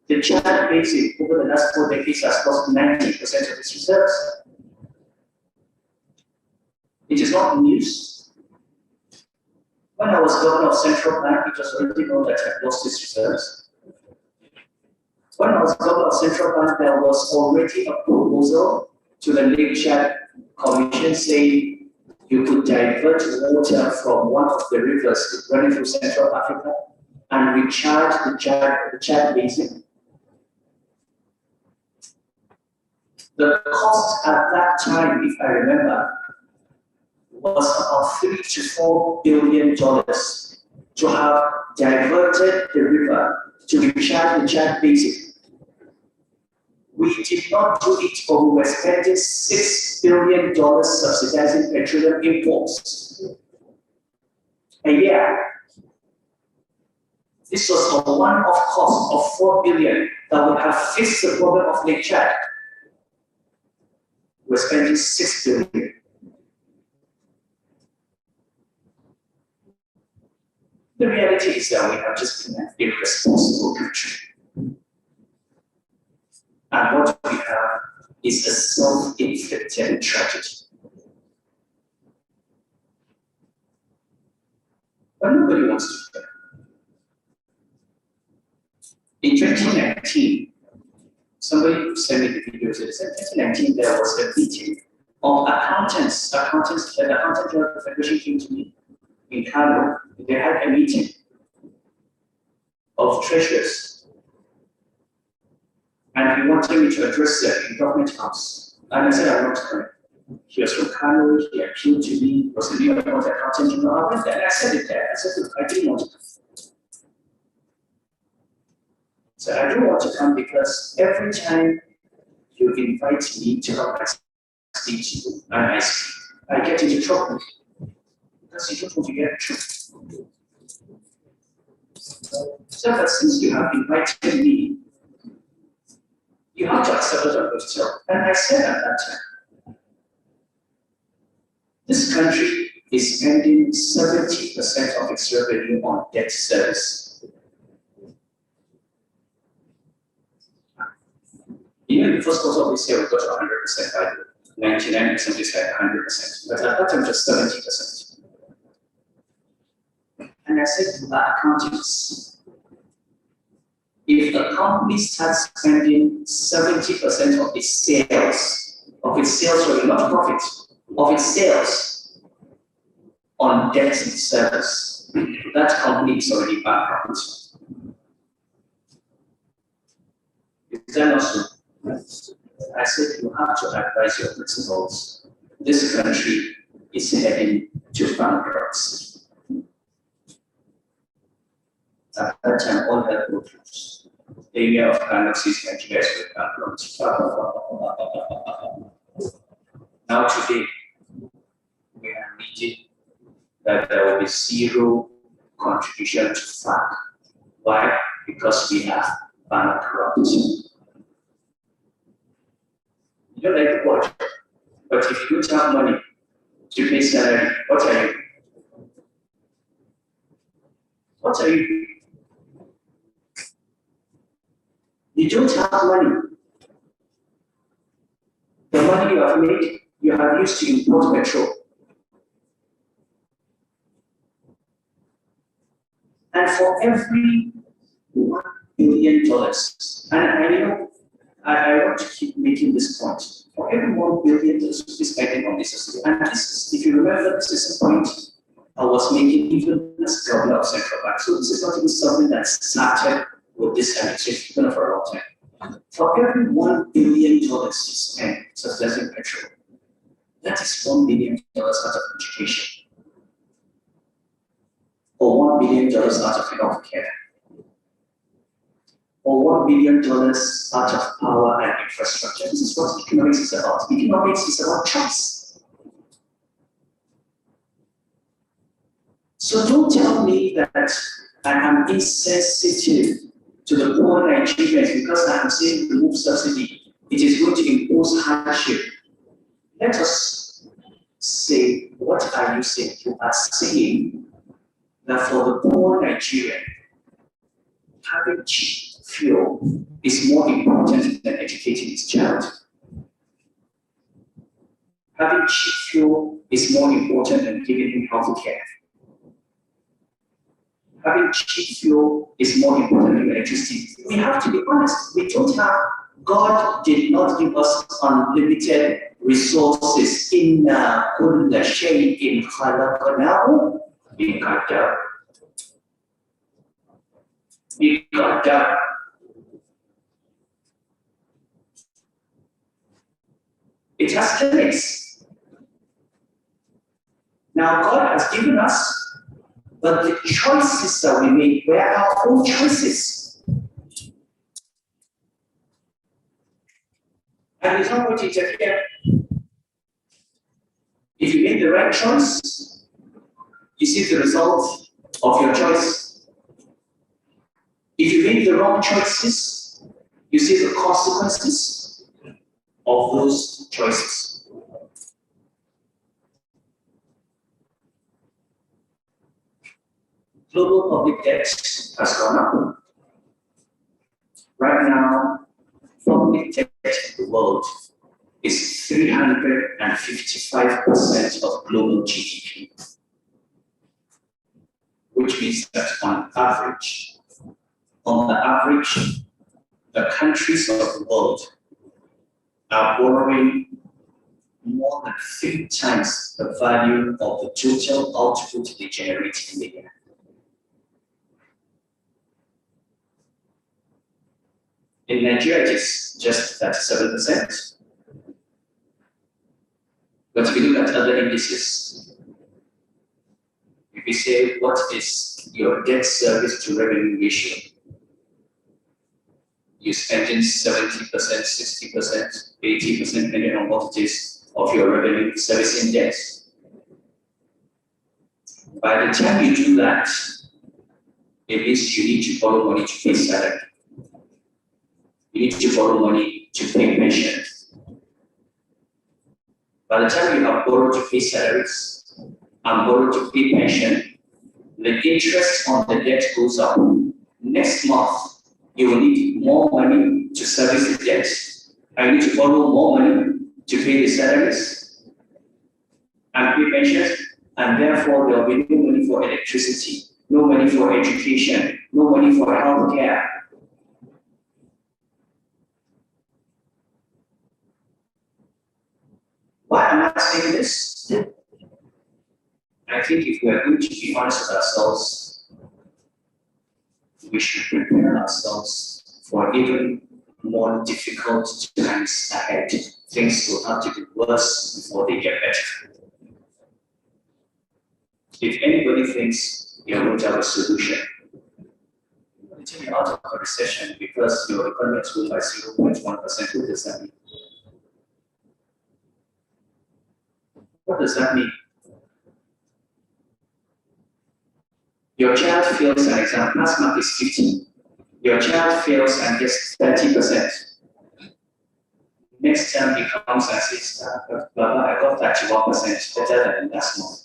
The Chad Basin over the last 4 decades has lost 90% of its reserves. It is not news. When I was governor of Central Bank, it was already known that I had lost its reserves. When I was governor of Central Bank, there was already a proposal to the Lake Chad Commission saying you could divert water from one of the rivers running through Central Africa and recharge the Chad Basin. The cost at that time, if I remember, was about $3 to $4 billion to have diverted the river to recharge the Chad Basin. We did not do it, but we were spending $6 billion subsidizing petroleum imports a year. This was a one-off cost of $4 billion that would have fixed the problem of Lake Chad. We're spending $6 billion. The reality is that we have just been an irresponsible country. And what we have is a self-inflicted tragedy. But nobody wants to do that. In 2019, somebody sent me the video. They said 2019 there was a meeting of accountants. The accountant general federation came to me in Kano. They had a meeting of treasurers, and he wanted me to address them in government house. And I said I'm not coming. He was from Kano. He appealed to me. Was the new accountant general. I went there and I said it there. I said, look, I didn't want to come. So I don't want to come because every time you invite me to come and speak to you and I get into trouble because you don't want to get in trouble. So that since you have invited me, you have to accept what I'm going to tell. And I said at that time, this country is spending 70% of its revenue on debt service. Even in the first quarter of this year, we got to 100% by 99% is like 100%, but at that time just 70%. And I said to the accountants, if the company starts spending 70% of its sales revenue, not profit, of its sales on debt service, that company is already bankrupt. Is that not so? I said you have to advise your principals. This country is heading to bankruptcy. At that time, all hell broke loose. The area of bankruptcy is Nigeria is bankrupt. Now today, we are reading that there will be zero contribution to FAC. Why? Because we are bankrupt. You don't like the word, but if you don't have money to pay salary, what are you? What are you? You don't have money. The money you have made, you have used to import petrol. And for every $1 billion, and I know I want to keep making this point. For every $1 billion we spending on this system, and this is, if you remember, this is a point I was making even as governor of central bank. So this is not even something that started with this administration for a long time. For every $1 billion you spend subsidizing petrol, that is $1 billion out of education, or $1 billion out of health care, or $1 billion out of power and infrastructure. This is what economics is about. Economics is about choice. So don't tell me that I am insensitive to the poor Nigerians because I am saying remove subsidy. It is going to impose hardship. Let us say, what are you saying? You are saying that for the poor Nigerian, having cheap fuel is more important than educating his child. Having cheap fuel is more important than giving him health care. Having cheap fuel is more important than electricity. We have to be honest. We don't have, God did not give us unlimited resources. Inna kulla shay'in khalaqnahu biqadar. Biqadar. It has limits. Now God has given us, but the choices that we make were our own choices. And it's not going to interfere. If you make the right choice, you see the result of your choice. If you make the wrong choices, you see the consequences of those choices. Global public debt has gone up. Right now, public debt in the world is 355% of global GDP, which means that on the average, the countries of the world are borrowing more than 3 times the value of the total output they generate in the year. In Nigeria, it is just 37%. But if you look at other indices, if you say, what is your debt service to revenue ratio? You're spending 70%, 60%, 80%, depending on what it is, of your revenue servicing debt. By the time you do that, it means you need to borrow money to pay salary. You need to borrow money to pay pension. By the time you have borrowed to pay salaries and borrowed to pay pension, the interest on the debt goes up. Next month, you will need more money to service the debt. And you need to borrow more money to pay the salaries and pay pensions, and therefore there will be no money for electricity, no money for education, no money for health care. Why am I saying this? I think if we are going to be honest with ourselves, we should prepare ourselves for even more difficult times ahead. Things will have to be worse before they get better. If anybody thinks you're going to have a solution, until you're out of a recession because your economy is growing by 0.1%, what does that mean? What does that mean? Your child fails an exam, pass mark is 50. Your child fails and gets 30%. Next time he comes and says, Baba, I got 31% better than last month.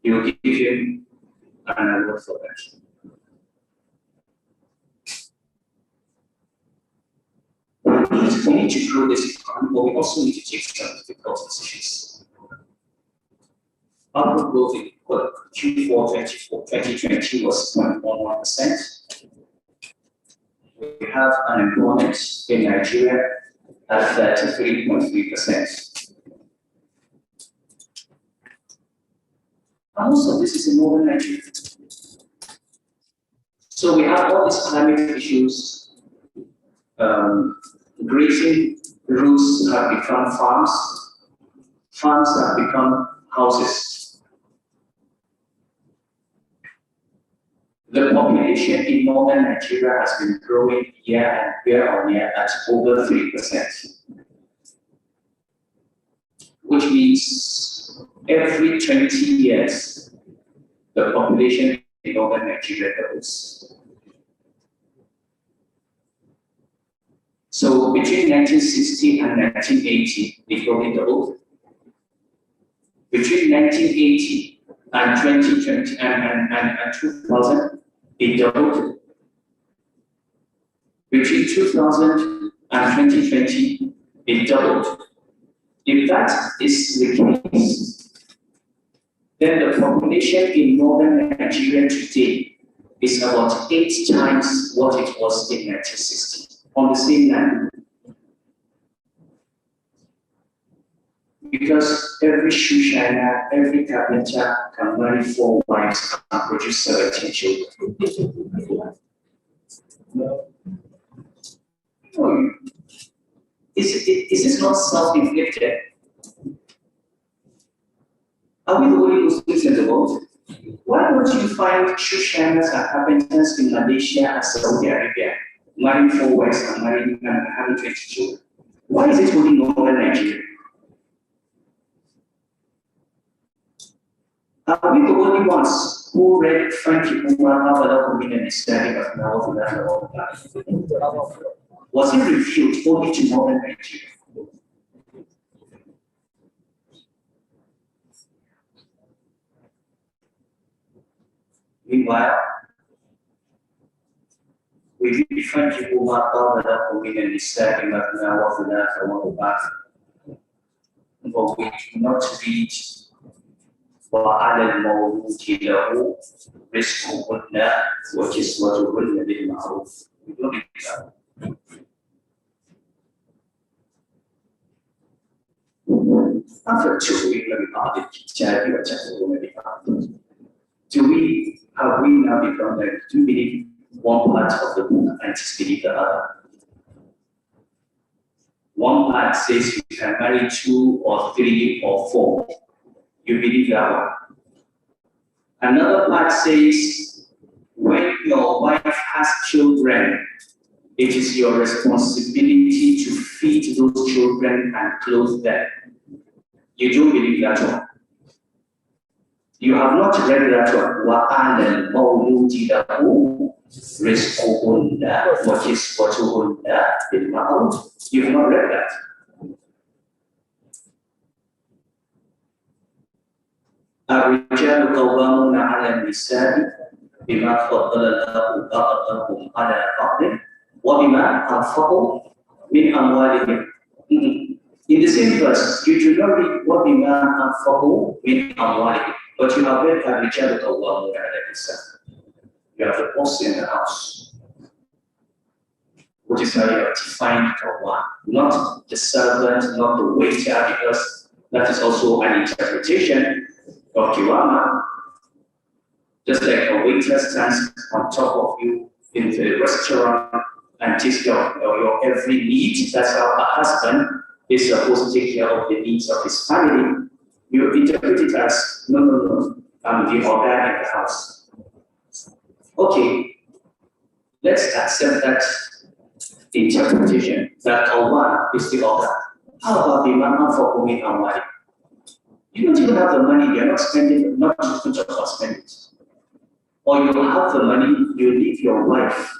You will give him an award for that. We need to grow this economy, but we also need to take some difficult decisions. Output growth in Q4 2020 was 0.11%. We have unemployment in Nigeria at 33.3%. And most of this is in northern Nigeria. So we have all these climate issues. Grazing routes have become farms. Farms have become houses. The population in northern Nigeria has been growing year on year at over 3%, which means every 20 years, the population in northern Nigeria doubles. So between 1960 and 1980, it probably doubled. Between 1980 and 2020 and 2000, it doubled. Between 2000 and 2020, it doubled. If that is the case, then the population in northern Nigeria today is about 8 times what it was in 1960 on the same land. Because every shoe shiner, every carpenter can marry 4 wives and produce 17 children. No. Is this not self-inflicted? Are we the only Muslims in the world? Why don't you find shoe shiners and carpenters in Malaysia and Saudi Arabia marrying 4 wives and marrying and having 20 children? Why is it only northern Nigeria? Are we the only ones who read Frankie Umar Was it revealed only to northern Nigeria? Meanwhile, we read Frankie Umar but we do not read وعلى المولود له رزقهن وكسوتهن بالمعروف. Have we now become like, do you believe one part of the book and disbelieve the other? One part says you can marry 2 or 3 or 4. You believe that one. Another part says when your wife has children, it is your responsibility to feed those children and clothe them. You don't believe that one. You have not read that one. وَعَلَى الْمَوْلُودِ لَهُ رِزْقُهُنَّ وَكِسْوَتُهُنَّ بِالْمَعْرُوفِ. You have not read that. الرجال قوامون على النساء بما فضل الله بعضهم على بعض وبما أنفقوا من أموالهم. In the same verse, you do not read وبما أنفقوا من أموالهم, but you have read الرجال قوامون على النساء. You have the boss in the house, which is how you have defined Qawwam, not the servant, not the waiter, because that is also an interpretation of Kiwama. Just like a waiter stands on top of you in the restaurant and takes care of your every need, that's how a husband is supposed to take care of the needs of his family. You interpret it as, no, I'm the order in the house. Okay, let's accept that interpretation, that Qawwam is the order. How about the man for Umi Amwali? You don't even have the money, you're not spending, not too much of spend it. Or you have the money, you leave your wife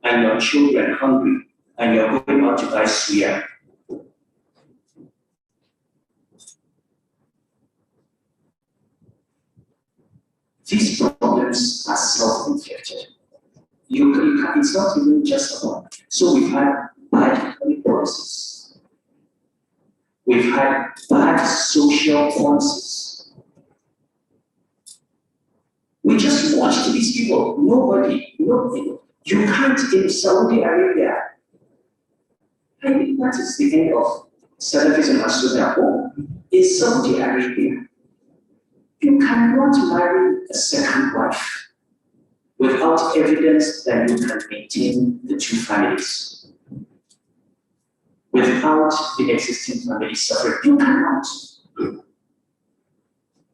and your children hungry, and you're going out to buy suya. These problems are self-inflicted. It's not even just about. So we've had bad economic policies. We've had bad social policies. We just watched these people. Nobody. You can't in Saudi Arabia. I think that is the end of Salafism and Sunnah. In Saudi Arabia, you cannot marry a second wife without evidence that you can maintain the 2 families. Without the existing family suffering, you cannot.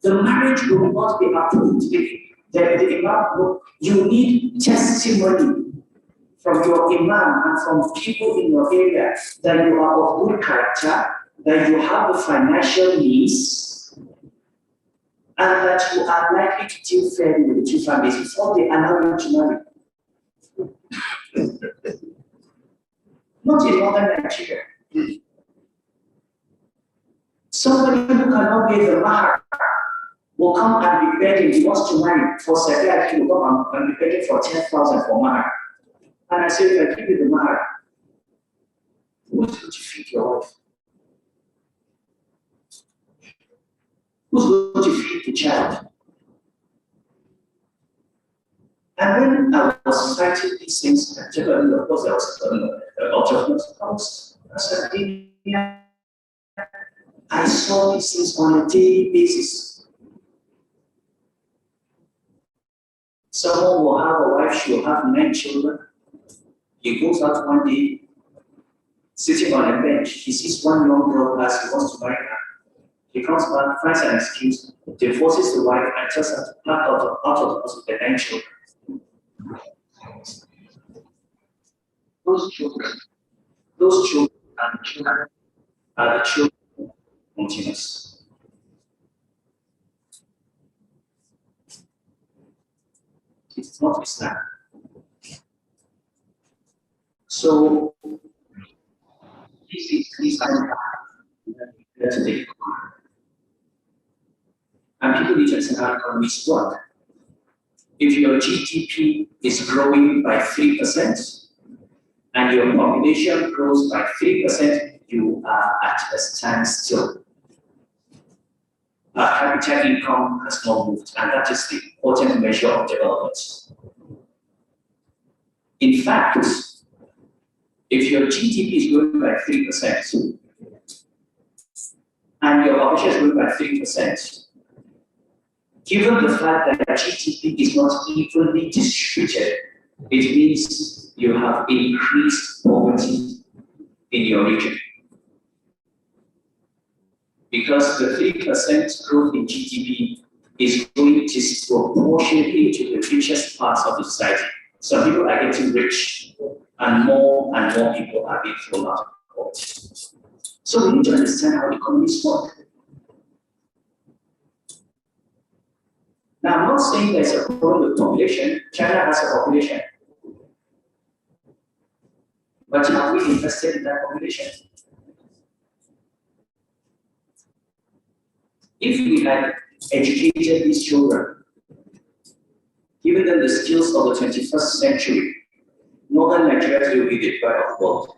The marriage will not be approved. You need testimony from your imam and from people in your area that you are of good character, that you have the financial needs, and that you are likely to deal fairly with the 2 families before they allow you to marry. Not in northern Nigeria. Somebody who cannot pay the mahar will come and be begging, he wants to marry for Sadat, he will come and be begging for 10,000 for mahar. And I say, if I give you the mahar, who's going to feed your wife? Who's going to feed the child? And when I was fighting these things, particularly, of course, I was a lot of I saw these things on a daily basis. Someone will have a wife, she will have 9 children. He goes out one day, sitting on a bench, he sees one young girl class, he wants to marry her. He comes back, finds an excuse, divorces the wife, and just has to pack out of the house with the 9 children. Those children are the children continuous. It's not Islam. So these are today. And people need to understand how economies work. If your GDP is growing by 3% and your population grows by 3%, you are at a standstill. capital income has not moved, and that is the important measure of development. In fact, if your GDP is growing by 3% and your population is growing by 3%, given the fact that GDP is not evenly distributed, it means you have increased poverty in your region. Because the 3% growth in GDP is going disproportionately to the richest parts of the society. Some people are getting rich, and more people are being thrown out of poverty. So we need to understand how economies work. Now, I'm not saying there's a problem with population. China has a population. But have we invested in that population? If we had educated these children, given them the skills of the 21st century, northern Nigeria will be the pride of the world.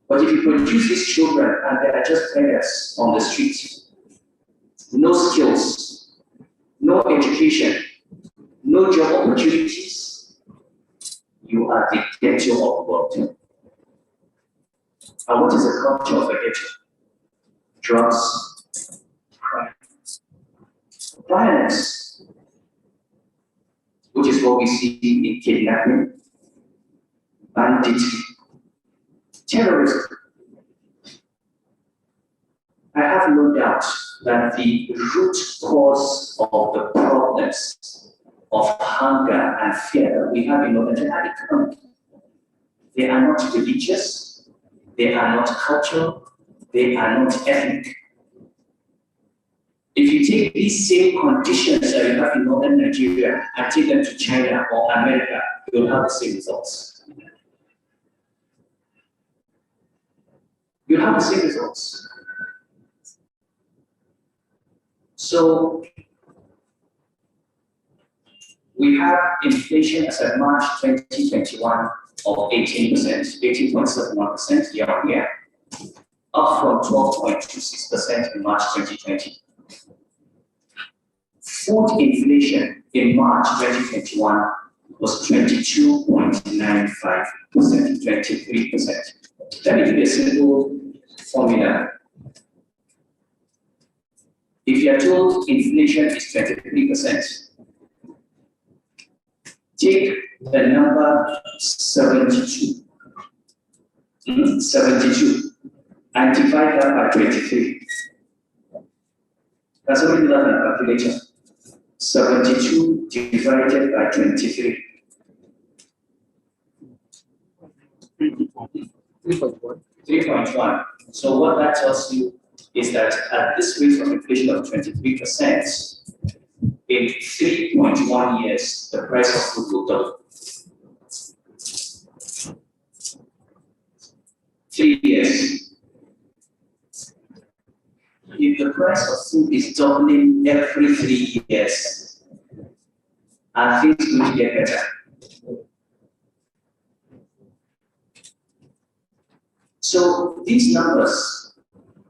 But if you produce these children and they are just beggars on the streets, no skills, no education, no job opportunities, you are the ghetto of the world. And what is the culture of a ghetto? Drugs, crime, violence, which is what we see in kidnapping, banditry, terrorism. I have no doubt that the root cause of the problems of hunger and fear that we have in Northern Nigeria are economic. They are not religious, they are not cultural, they are not ethnic. If you take these same conditions that you have in Northern Nigeria and take them to China or America, you'll have the same results. You'll have the same results. So, we have inflation as of March 2021 of 18%, 18.71% year on year, up from 12.26% in March 2020. Food inflation in March 2021 was 22.95%, 23%. Let me give you a simple formula. If you are told inflation is 23%, take the number 72, and divide that by 23. That's what we do that in a calculator. 72 divided by 23. 3.1. So what that tells you is that at this rate of inflation of 23%, in 3.1 years, the price of food will double. 3 years. If the price of food is doubling every 3 years, are things going to get better? So these numbers,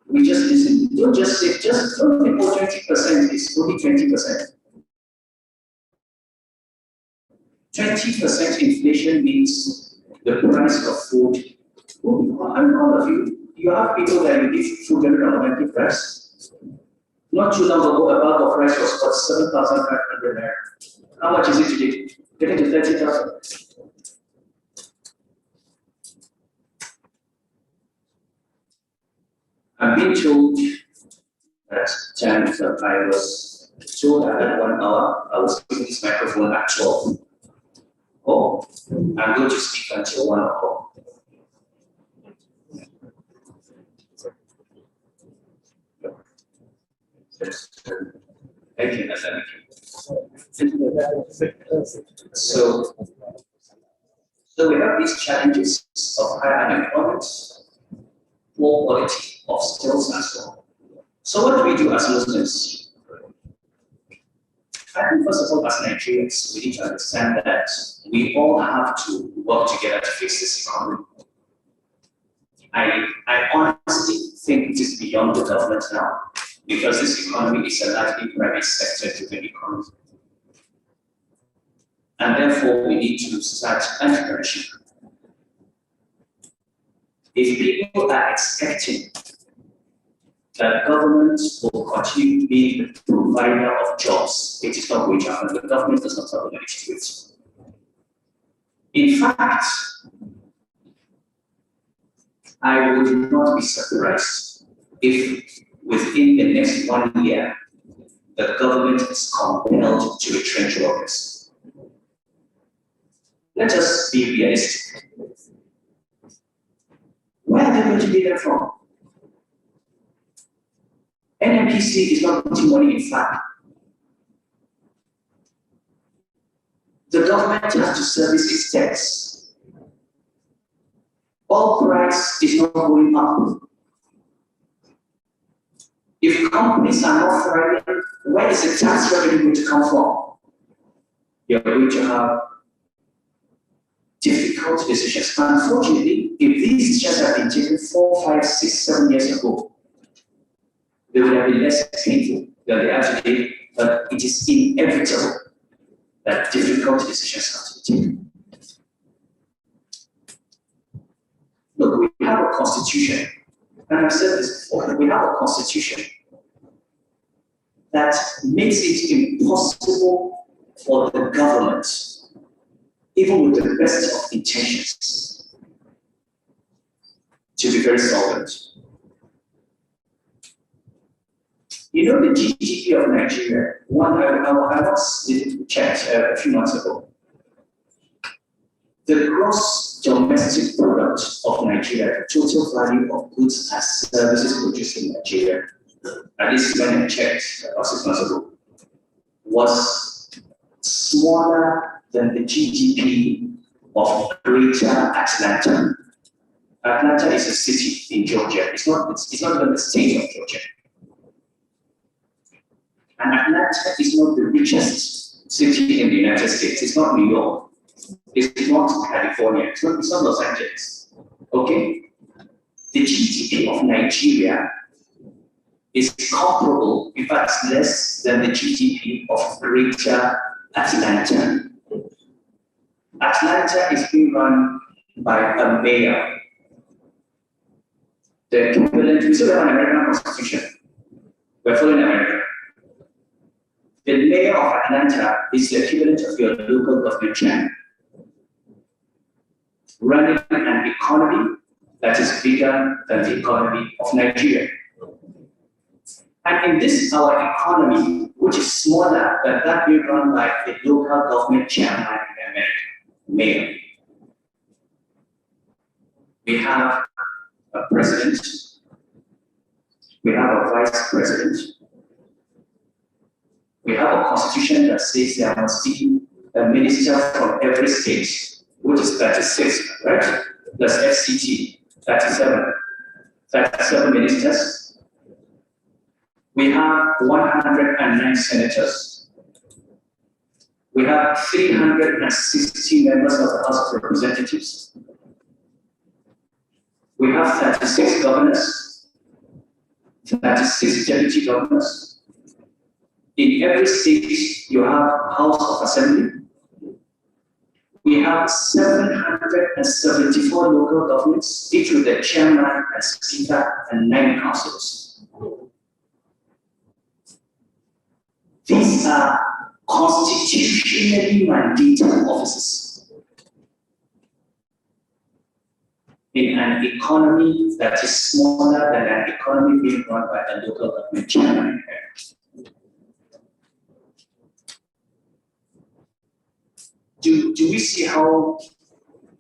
we just listen. Don't just say, just don't think 20% is only 20%. 20% inflation means the price of food. I'm all of you have people that you give food every month price. Not too long ago, a bag of rice was for 7,500 naira. How much is it today? Getting to 30,000. I'm being told that times that I was told at 1 hour, I was using this microphone at 12. Oh, I'm going to speak until 1 o'clock. Thank you. So we have these challenges of high unemployment, poor quality of skills and so on. So what do we do as Muslims? I think first of all, as Nigerians, we need to understand that we all have to work together to fix this economy. I honestly think it is beyond the government now. because this economy is a largely private sector-driven economy. And therefore, we need to start entrepreneurship. If people are expecting that government will continue to be the provider of jobs, it is not going to happen. The government does not have the money to do it. In fact, I would not be surprised if within the next 1 year, the government is compelled to retrench workers. Let us be realistic. Where are they going to be there from? NMPC is not putting money in fact. The government has to service its debts. Oil price is not going up. If companies are not thriving, where is the tax revenue going to come from? You're going to have difficult decisions. Unfortunately, if these decisions have been taken 4, 5, 6, 7 years ago, they would have been less painful than they are today, but it is inevitable that difficult decisions have to be taken. Look, we have a constitution, and I've said this before, we have a constitution that makes it impossible for the government, even with the best of intentions, to be very solvent. You know the GDP of Nigeria, I once did check a few months ago. The gross domestic product of Nigeria, the total value of goods and services produced in Nigeria, at least when I checked about 6 months ago, was smaller than the GDP of Greater Atlanta. Atlanta is a city in Georgia. It's not even the state of Georgia. And Atlanta is not the richest city in the United States. It's not New York. It's not California. It's not Los Angeles. Okay? The GDP of Nigeria is comparable, in fact, less than the GDP of Greater Atlanta. Atlanta is being run by a mayor. The equivalent, we still have an American Constitution. We're following America. The mayor of Atlanta is the equivalent of your local government chairman, running an economy that is bigger than the economy of Nigeria. And in this, our economy, which is smaller than that being run by the local government chairman in America, mayor, we have a president, we have a vice president, we have a constitution that says there must be a minister from every state, which is 36, right? Plus FCT, 37 ministers. We have 109 senators. We have 360 members of the House of Representatives. We have 36 governors, 36 deputy governors. In every state, you have House of Assembly. We have 774 local governments, each with a chairman and speaker and 9 councillors. These are constitutionally mandated offices in an economy that is smaller than an economy being run by a local government chairman. Do we see how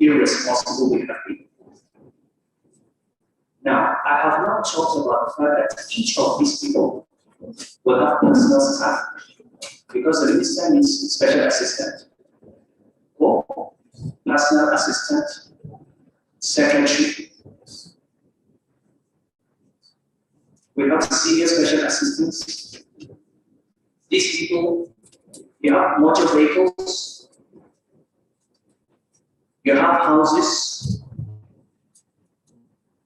irresponsible we have been? Now, I have not talked about the fact that each of these people will have personal staff, because the minister needs special assistant, or personal assistant, secretary. We have senior special assistants. These people, you have motor vehicles, you have houses,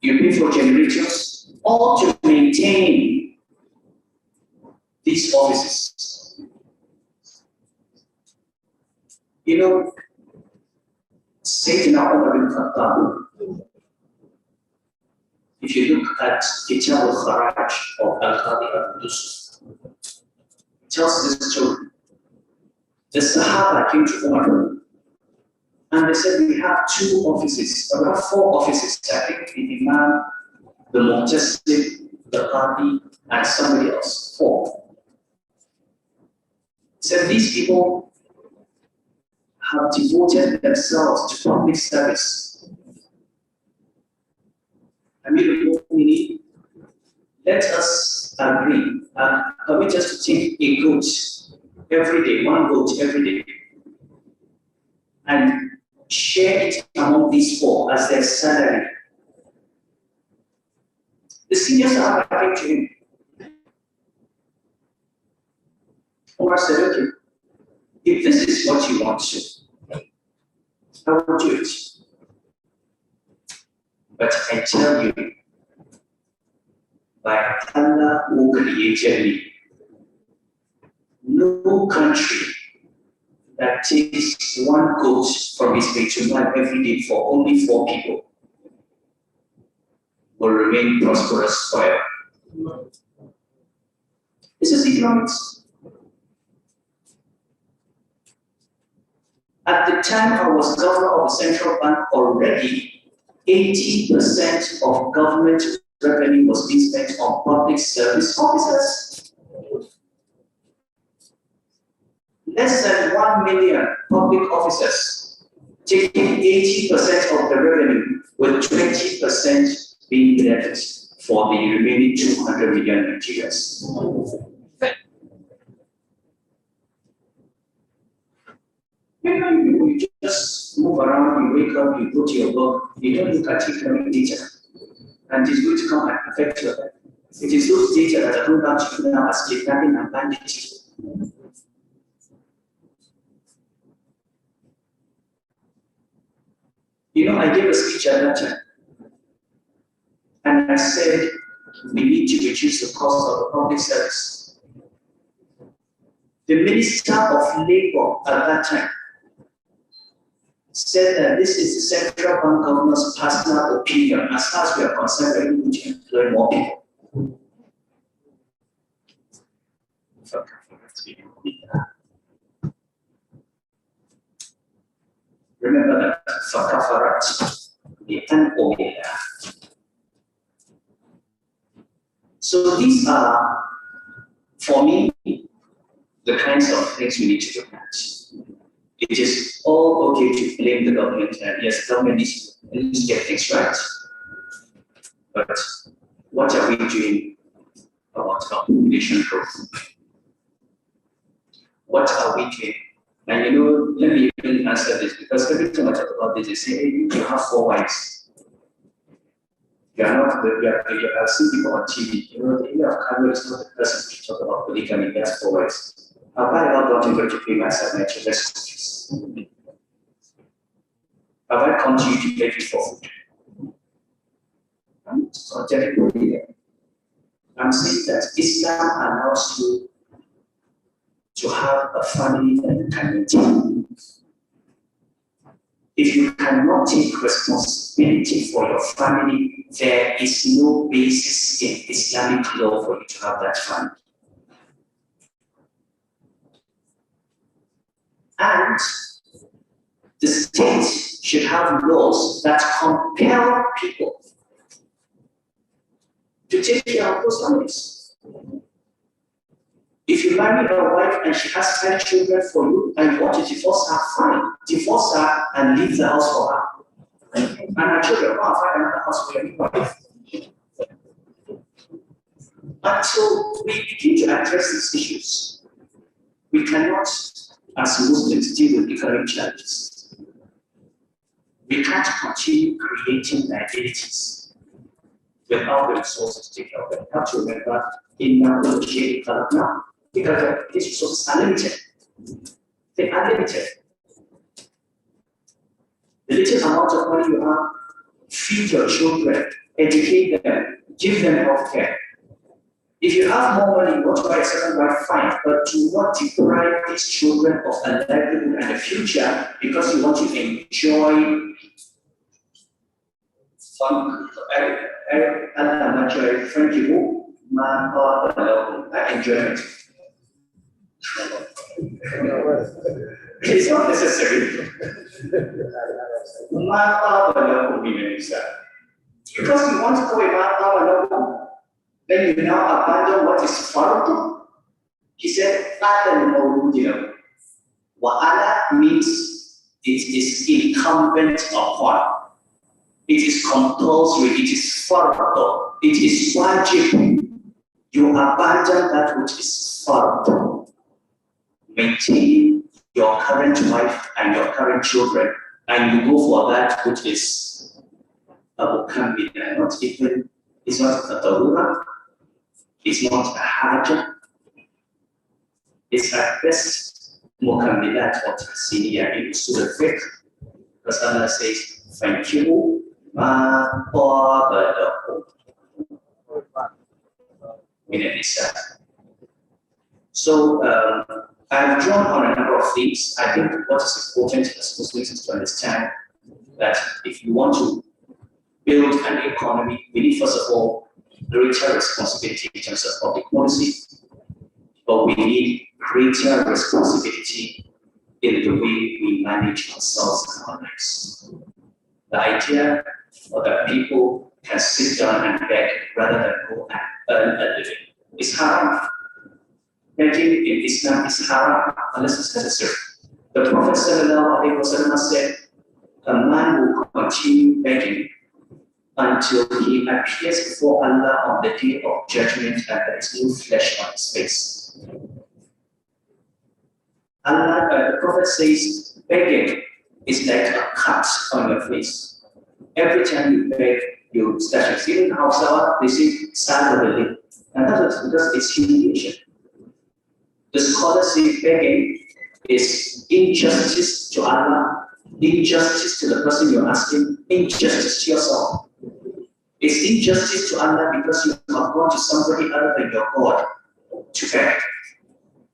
you pay for generators, all to maintain these offices. You know, Sayyidina Umar bin Khattab, if you look at Kitab al-Kharaj of Al-Qadi al-Qudus, it tells this story. The Sahaba came to Umar and they said, we have 2 offices, or we have 4 offices. I think the Imam, the Mu'tasim, the Qadi, and somebody else. 4. He said, these people have devoted themselves to public service. Amir al-Mu'minin, let us agree and permit us to take a goat every day, 1 goat every day, and share it among these 4 as their salary. The senior Sahaba came to him. Umar said, okay, if this is what you want to, I will do it. But I tell you, by Allah who created me, no country that takes 1 goat from his Baitul every day for only 4 people will remain prosperous forever. This is economics. At the time I was governor of the central bank, already 80% of government revenue was being spent on public service officers. Less than 1 million public officers taking 80% of the revenue, with 20% being left for the remaining 200 million Nigerians. You just move around, you wake up, you go to your work, you don't look at economic data, and it's going to come and affect your life. It is those data that are going down to you now as kidnapping and banditry. You know, I gave a speech at that time, and I said we need to reduce the cost of the public service. The Minister of Labor at that time said that this is the central bank governor's personal opinion. As far as we are concerned, we need to employ more people. Remember that Fakafarat, the Omega. So these are, for me, the kinds of things we need to look at. It is all okay to blame the government, and yes, government needs to get things right. But what are we doing about our population growth? What are we doing? And you know, let me even answer this, because every time I talk about this, they say, hey, you have 4 wives. You are not, you have seen people on TV. You know, the area of Kano is not the person to talk about polygamy, he has 4 wives. Have I ever got able to pay myself my children's school fees? Have I come to you to beg you for food? I'm not telling you here. I'm saying that Islam allows you to have a family that you can maintain. If you cannot take responsibility for your family, there is no basis in Islamic law for you to have that family. And the state should have laws that compel people to take care of those families. If you marry a wife and she has 5 children for you and you want to divorce her, fine. Divorce her and leave the house for her. And her children want to find another house for your wife. Until we begin to address these issues, we cannot, as Muslims, deal with economic challenges. We can't continue creating liabilities without the resources to take care of them. You have to remember, in now, because these resources are limited. They are limited. The little amount of money you have, feed your children, educate them, give them health care. If you have more money, you want to buy a second wife, fine, but do not deprive these children of a livelihood and a future because you want to enjoy fun. I enjoy it. It's not necessary. Because you want to go a then you now abandon what is fardu. He said, Wa'ala means it is incumbent upon. It is compulsory, it is fardu, it is wajib. You abandon that which is fardu. Maintain your current wife and your current children, and you go for that which is not even, it's not a darura, it's not a haja, it's at best mukammilat or tahsiniya in usul al-fiqh, because Allah says, "Fankihu ma taba lakum min an-nisa." So I've drawn on a number of things. I think what is important as Muslims is to understand that if you want to build an economy, we need first of all greater responsibility in terms of public policy, but we need greater responsibility in the way we manage ourselves and our lives. The idea that people can sit down and beg rather than go and earn a living is haram. Begging in Islam is haram unless it's necessary. The Prophet ﷺ said, a man will continue begging until he appears before Allah on the day of judgment and there is no flesh on his face. The Prophet says, begging is like a cut on your face. Every time you beg, you start receiving Hausa, they say, salary. And that's because it's humiliation. The scholars say begging is injustice to Allah, injustice to the person you're asking, injustice to yourself. It's injustice to Allah because you have gone to somebody other than your God to beg.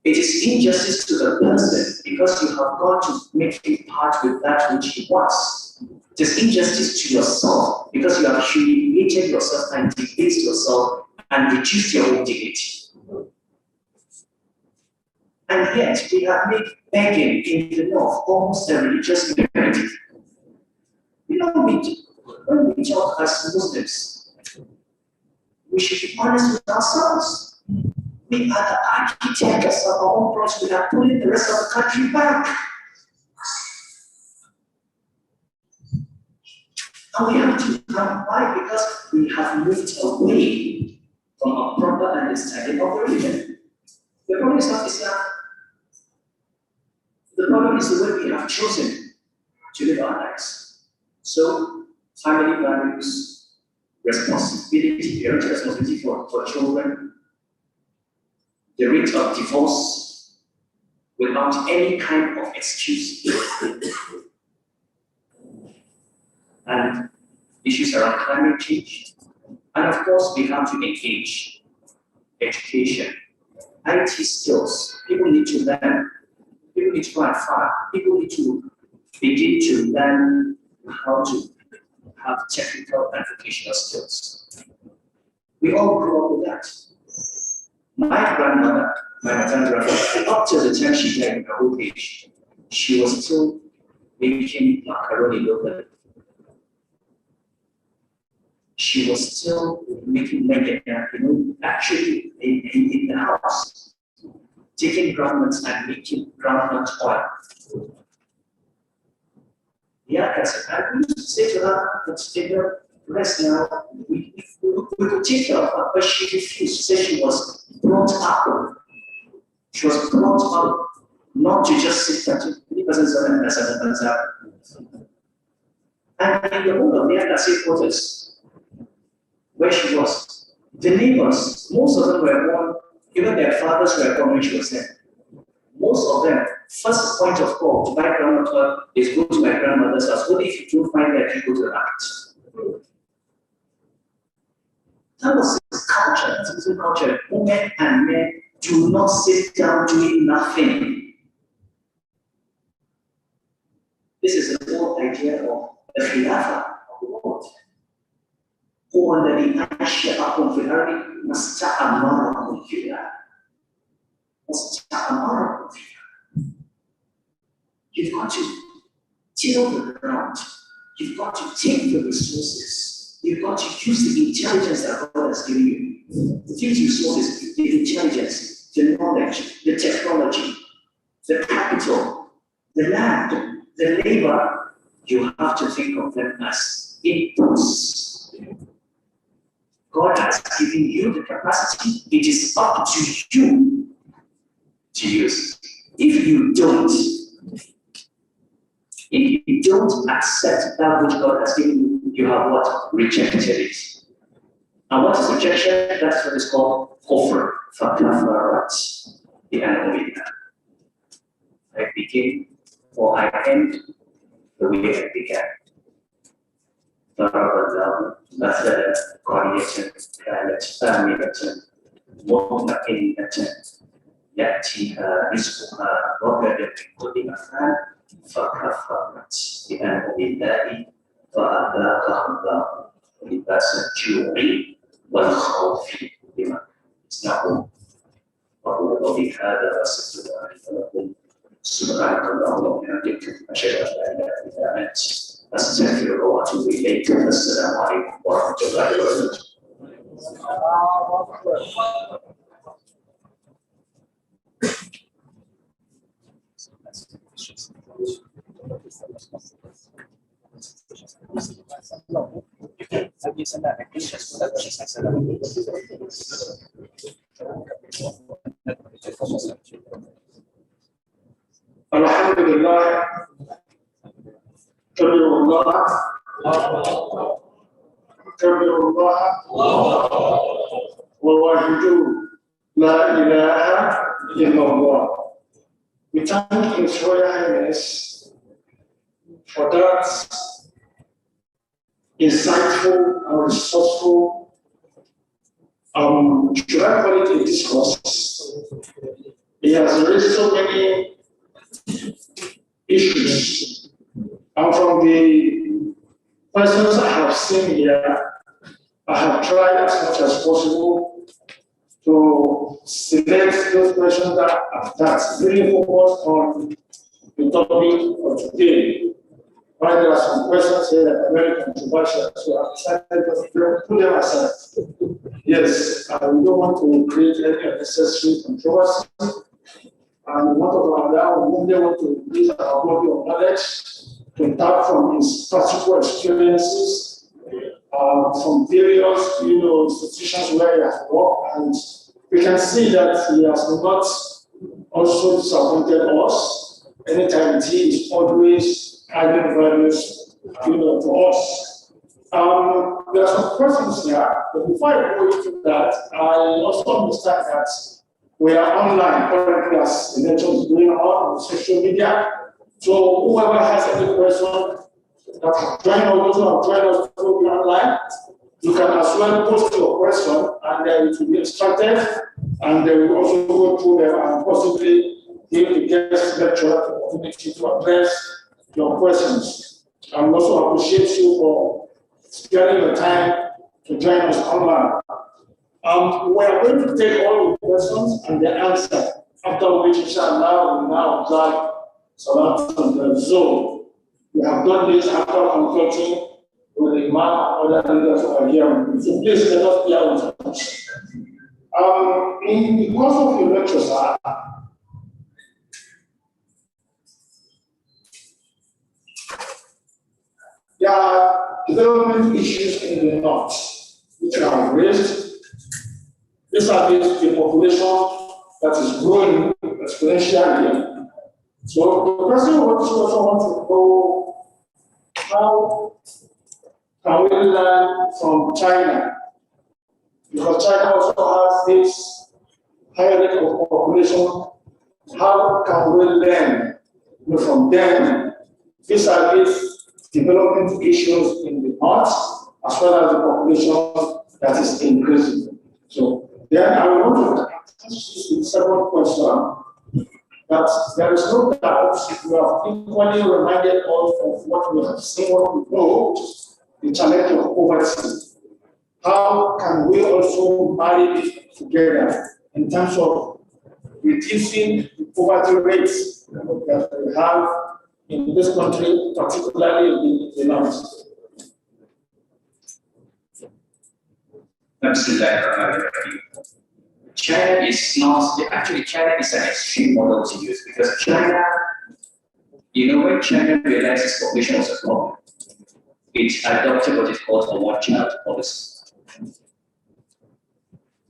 It is injustice to the person because you have gone to make him part with that which he wants. It is injustice to yourself because you have humiliated yourself and debased yourself and reduced your own dignity. And yet, we have made begging in the north almost a religious imperative. You know, when we talk as Muslims, we should be honest with ourselves. We are the architects of our own process. We are pulling the rest of the country back. And we have to come by because we have moved away from a proper understanding of the religion. The problem is not Islam. The problem is the way we have chosen to live our lives. So, family values, responsibility, parental responsibility for children, the rate of divorce without any kind of excuse, and issues around climate change. And of course, we have to engage education, IT skills. People need to learn. People need to go and farm. People need to begin to learn how to have technical and vocational skills. We all grew up with that. My grandmother, my maternal grandmother, up to the time she died in her old age, she was still making macaroni locally. She was still making actually in the house, taking groundnuts and making groundnut oil. Yeah, that's it. I used to say to her, let's take her rest now. We could take care of her, but she refused. She said she was brought up. She was brought up not to just sit there. And in the whole of the Akasi quarters, where she was, the neighbors, most of them were born, even their fathers were born when she was there. Most of them, first point of call to buy groundnut oil is go to my grandmother's house. Only if you don't find that, you go to the market. That was culture, it's Muslim culture. Women and men do not sit down doing nothing. This is the whole idea of the Khilafah of the world. هو الذي أنشأكم في الأرض واستعمركم فيها. واستعمركم فيها. You've got to till the ground. You've got to take the resources. You've got to use the intelligence that God has given you. These resources, the intelligence, the knowledge, the technology, the capital, the land, the labor. You have to think of them as inputs. God has given you the capacity. It is up to you to use. If you don't accept that which God has given you, you have what? Rejected it. And what is rejection? That's what is called kufr, fakafarat, the enemy. I begin or I end the way I began. ضرب الله مثلا قرية كانت آمنة مطمئنة يأتيها رزقها رغدا من كل مكان فكفرت بأنعم الله فأذاقها الله لباس الجوع والخوف بما يصنعون وهو بهذا وستر لكم سبحانك اللهم وبحمدك أشهد أن لا إله إلا أنت أستغفرك وأتوب إليك. السلام عليكم ورحمة الله وبركاته. Alhamdulillah. كبر الله كبر الله ووحده لا إله إلا الله. We thank His Royal Highness for that insightful and resourceful, should I call it a discourse? He has raised so many issues. And from the questions I have seen here, I have tried as much as possible to select those questions that really focus on the topic of today. While there are some questions here that are very controversial, so I've decided to put them aside. Yes, we don't want to create any unnecessary controversy. And what of our we only want to increase our body of knowledge, to tap from his practical experiences from various, institutions where he has worked, and we can see that he has not also disappointed us. Anytime he is always adding values, to us. There are some questions here, but before I go into that, I also understand that we are online currently as the lecture is going on social media. So whoever has any question that have joined us, those who have joined us through online, you can as well post your question, and it will be extracted, and they will also go through them and possibly give the guest lecturer the opportunity to address your questions. I also appreciate you for sparing your time to join us online. We are going to take all the questions and the answer, after which, inshallah, we now observe Salat on the Zoom. We have done this after consulting with the Imam and other leaders who are here. So please let us be out of touch. In the course of your lecture, sir, there are development issues in the north which are raised. These are the population that is growing exponentially. So the person who also wants to know how can we learn from China? Because China also has this high rate of population. How can we learn from them? These are these development issues in the north, as well as the population that is increasing. So then I want to ask you the second question, that there is no doubt you have equally reminded us of what we have seen, what we know, the challenge of poverty. How can we also marry it together in terms of reducing the poverty rates that we have in this country, particularly in the north? Absolutely. China is not, actually China is an extreme model to use because China, when China realized its population was a problem, it adopted what is called a one-child policy.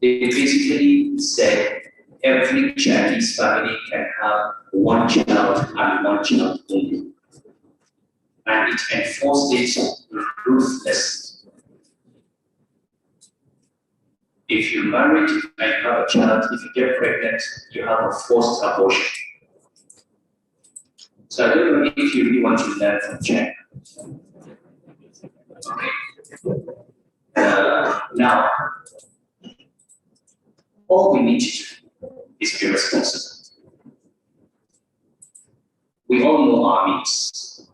They basically said every Chinese family can have one child and one child only. And it enforced it ruthlessly. If you marry and you have a child, if you get pregnant, you have a forced abortion. So I don't know if you really want to learn from China. Okay. Now, all we need to do is be responsible. We all know our needs.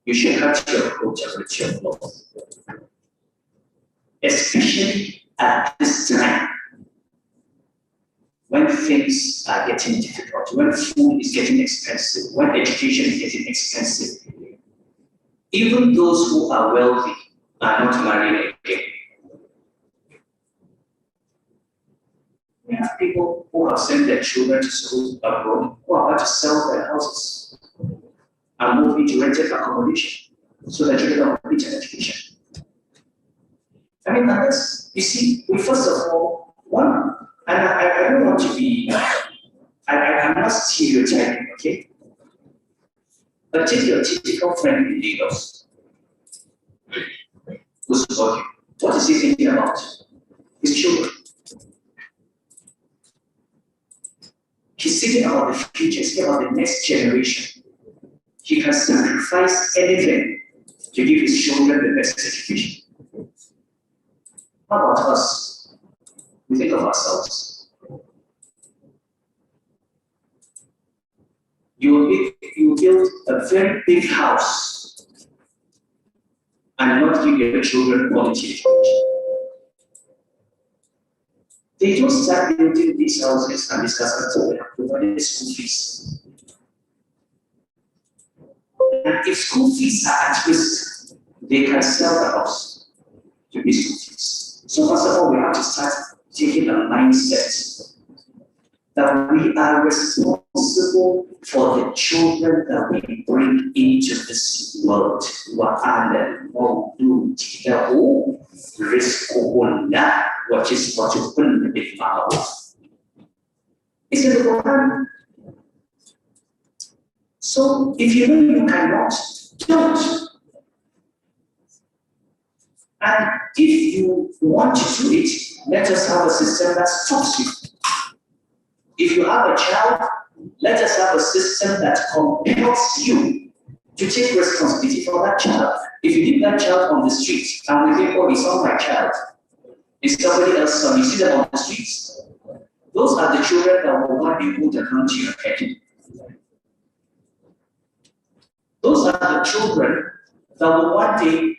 You should have your approach of love. Especially at this time, when things are getting difficult, when food is getting expensive, when education is getting expensive, even those who are wealthy are not marrying again. We have people who have sent their children to school abroad who are about to sell their houses and move into rented accommodation so that children can complete an education. I mean, that's, you see, we first of all, one, and I don't want to be, I'm not stereotyping, okay? But take your typical friend in Lagos who's working. What is he thinking about? His children. He's thinking about the future, he's thinking about the next generation. He can sacrifice anything to give his children the best education. How about us? We think of ourselves. You build a very big house and not give your children quality education. They don't start building these houses and these castles until they have provided school fees. And if school fees are at risk, they can sell the house to pay school fees. So first of all, we have to start taking a mindset that we are responsible for the children that we bring into this world. Which is what you put in the big mouth. It's in the Quran. So if you know you cannot, don't. And if you want to do it, let us have a system that stops you. If you have a child, let us have a system that compels you to take responsibility for that child. If you leave that child on the street and we think, oh, it's not my child, it's somebody else's son, you see them on the streets. Those are the children that will one day hold a gun to your head. Those are the children that will one day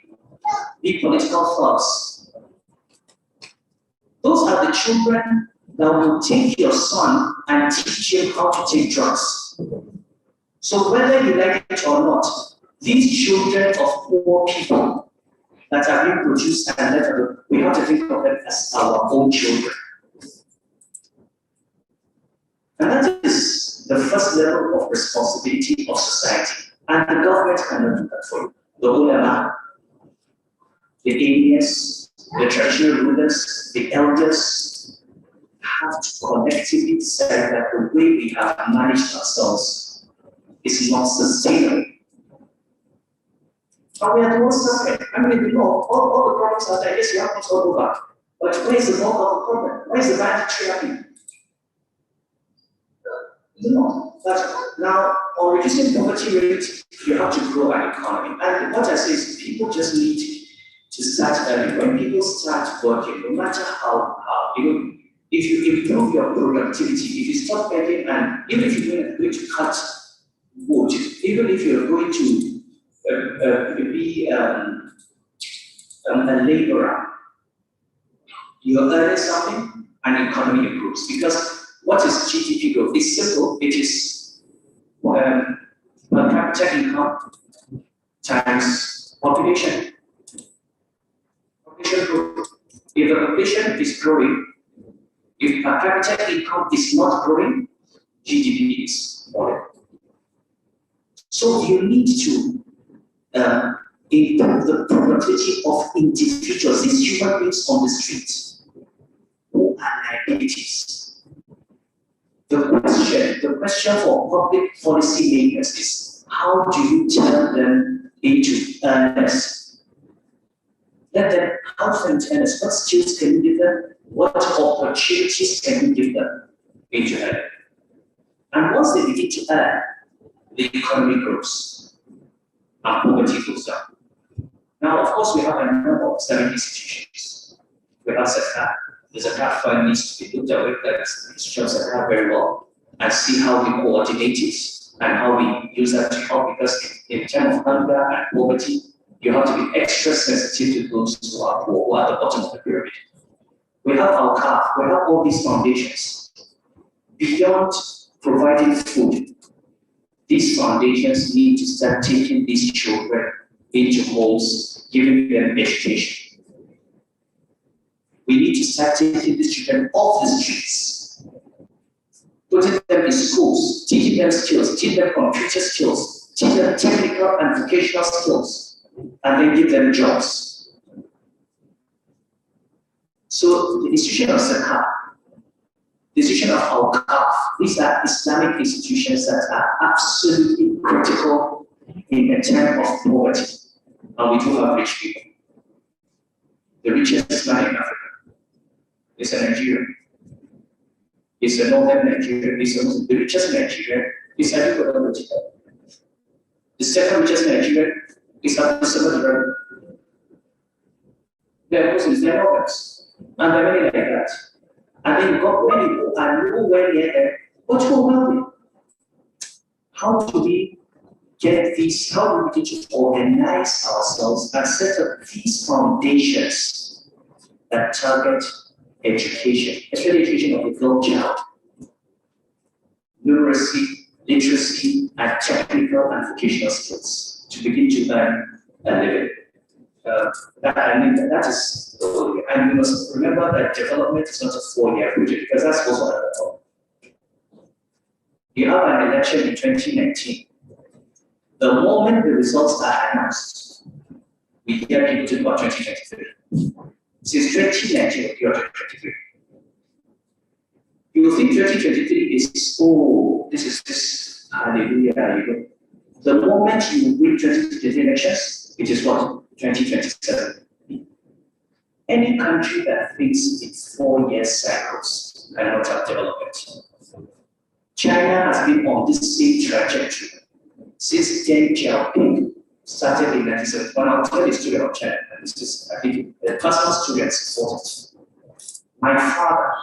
be political thugs. Those are the children that will take your son and teach him how to take drugs. So whether you like it or not, these children of poor people that are being produced and let alone, we have to think of them as our own children. And that is the first level of responsibility of society. And the government cannot do that for you. The ulama, the atheists, the traditional rulers, the elders have to collectively decide that the way we have managed ourselves is not sustainable. And we are the ones suffering. I mean, you know, all the problems are there. Yes, you have to talk about. But where is the bulk of the problem? Where is the mandatory happening? You know, but now, on reducing poverty rate, you have to grow an economy. And what I say is people just need to start early. When people start working, no matter how if you improve your productivity, if you stop begging, and even if you're going to cut wood, even if you're going to be a laborer, you're earning something and the economy improves. Because what is GDP growth? It's simple. It is per capita income times population. Population growth. If the population is growing, if per capita income is not growing, GDP is falling. So you need to improve the productivity of individuals, these human beings on the street, who are liabilities. The question for public policy makers is, how do you turn them into earners? Let them help them to earners. What skills can you give them? What opportunities can you give them into earning? And once they begin to earn, the economy grows and poverty goes down. Now, of course, we have a number of Islamic institutions. We have zakat. The zakat fund needs to be looked at with that institutions zakat very well and see how we coordinate it and how we use that to help, because in terms of hunger and poverty, you have to be extra sensitive to those who are poor, who are at the bottom of the pyramid. We have our CAF, we have all these foundations. Beyond providing food, these foundations need to start taking these children into homes, giving them education. We need to start taking these children off the streets, putting them in schools, teaching them skills, teaching them computer skills, teaching them technical and vocational skills, and then give them jobs. So the institution of zakat, the institution of Al-Qaf, these are Islamic institutions that are absolutely critical in a time of poverty. And we do have rich people. The richest man in Africa is a Nigerian. It's a northern Nigerian. The richest Nigerian is Adekola. The second richest Nigerian is Abdul. There are Muslims, there are Northerners, and there are many like that. And then you've got many who are nowhere near them, but who are wealthy. How do we get these? How do we begin to organize ourselves and set up these foundations that target education, especially education of the girl child, numeracy, literacy, and technical and vocational skills to begin to earn a living? That is, and we must remember that development is not a 4-year project, because that's also another problem. You have an election in 2019. The moment the results are announced, we hear people talk about 2023. Since 2019, we are 2023. You think 2023 is, oh, this is this, hallelujah, The moment you win 2023 elections, it is what? 2027. Any country that thinks in 4-year cycles cannot have development. China has been on this same trajectory since Deng Xiaoping started in 1971. I'll tell you a story of China. This is, I think, the personal story and support it. My father,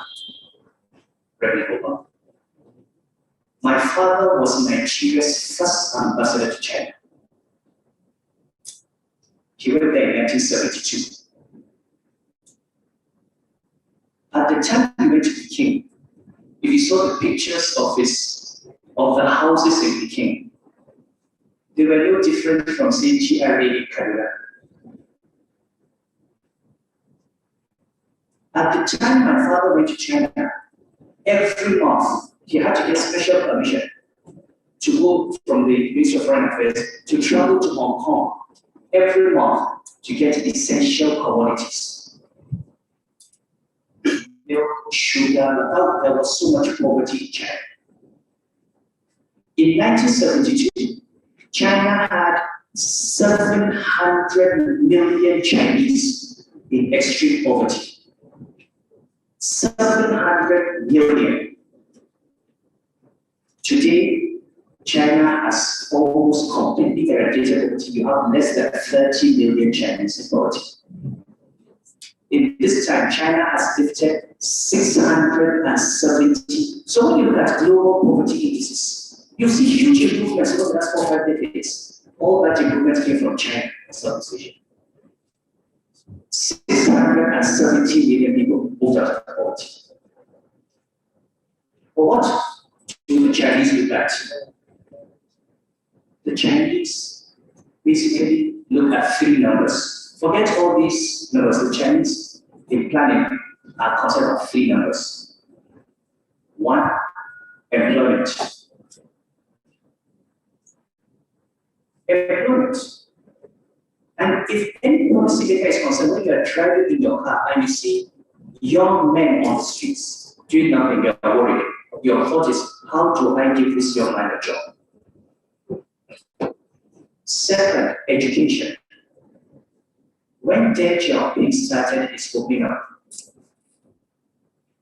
my father was Nigeria's first ambassador to China. He went there in 1972. At the time he went to Peking, if you saw the pictures of the houses in Peking, they were no different from, say, GRA in Canada. At the time my father went to China, every month he had to get special permission to go from the Ministry of Foreign Affairs to travel to Hong Kong every month to get essential commodities. Milk, sugar, there was so much poverty in China. In 1972, China had 700 million Chinese in extreme poverty. 700 million. Today, China has almost completely eradicated poverty. You have less than 30 million Chinese in poverty. In this time, China has lifted 670. So when you look at global poverty indices, you see huge improvements over the last 4 or 5 decades. All that improvement came from China and Southeast Asia. 670 million people moved out of poverty. But what do the Chinese look at? The Chinese basically look at 3 numbers. Forget all these numbers. The Chinese in planning are concerned of 3 numbers. 1, employment. Employment. And if any policymaker is concerned, when you are driving in your car and you see young men on the streets doing nothing, you are worried. Your thought is, how do I give this young man a job? Second, education. When Deng Xiaoping started his opening up,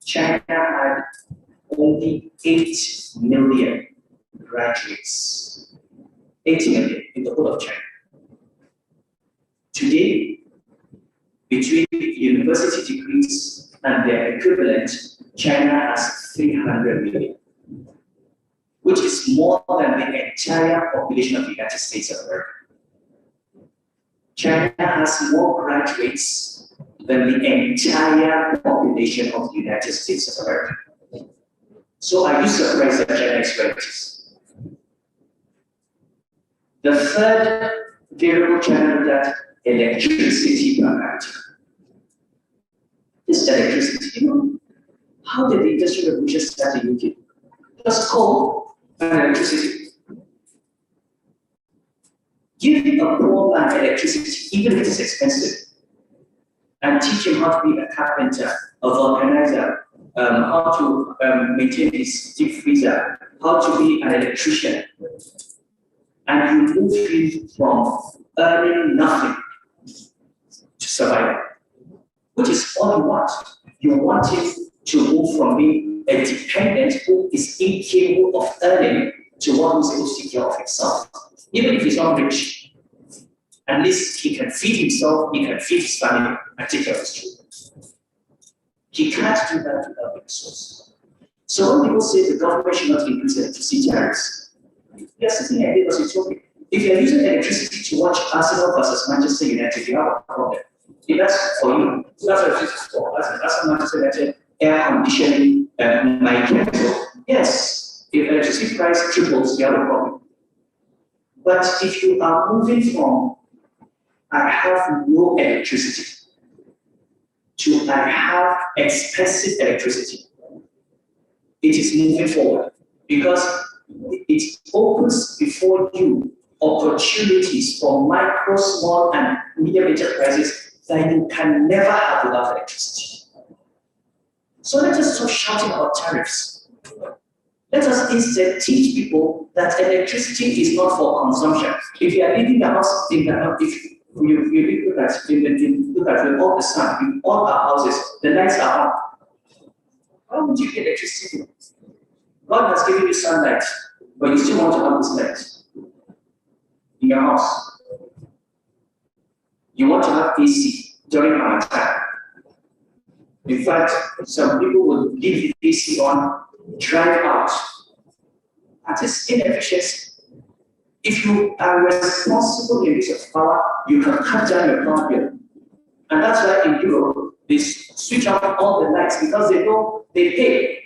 China had only 8 million graduates. 8 million in the whole of China. Today, between university degrees and their equivalent, China has 300 million, which is more than the entire population of the United States of America. China has more graduates than the entire population of the United States of America. So are you surprised that China is where it is? The third variable China looked at electricity per capita. This electricity, how did the Industrial Revolution start in UK? Just coal and electricity. Give a poor man electricity, even if it is expensive, and teach him how to be a carpenter, a vulcanizer, how to maintain his deep freezer, how to be an electrician, and you move him from earning nothing to survive, which is all you want. You want him to move from being a dependent who is incapable of earning to one who is able to take care of himself. Even if he's not rich, at least he can feed himself, he can feed his family, and take care of his children. He can't do that without the resource. So when people say the government should not increase electricity tariffs, they're sitting here because it's okay. If you're using electricity to watch Arsenal versus Manchester United, you have a problem. If that's for you, that's what electricity is for. That's Manchester United air conditioning, my chemical. Yes, if electricity price triples, you have a problem. But if you are moving from I have no electricity to I have expensive electricity, it is moving forward because it opens before you opportunities for micro, small, and medium enterprises that you can never have without electricity. So let us stop shouting about tariffs. Let us instead teach people that electricity is not for consumption. If you are leaving the house, if you look at all the sun, in all our houses, the lights are on. Why would you get electricity? God has given you sunlight, but you still want to have this light in your house. You want to have AC during Ramadan. In fact, some people will leave the AC on, drive out. That is inefficiency. If you are responsible in use of power, you can cut down your power bill. And that's why in Europe, they switch off all the lights because they know they pay.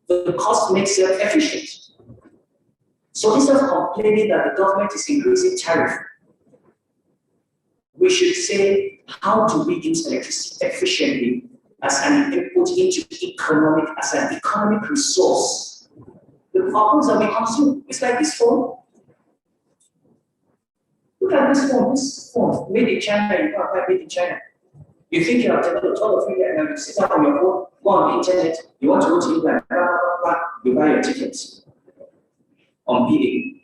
The cost makes them efficient. So instead of complaining that the government is increasing tariff, we should say, how do we use electricity efficiently as an input into as an economic resource? The problems that we consume, it's like this phone. Look at this phone made in China, you can't buy made in China. You think you have developed all of it, and you sit down on your phone, go on the internet, you want to go to England, you buy your tickets on BA.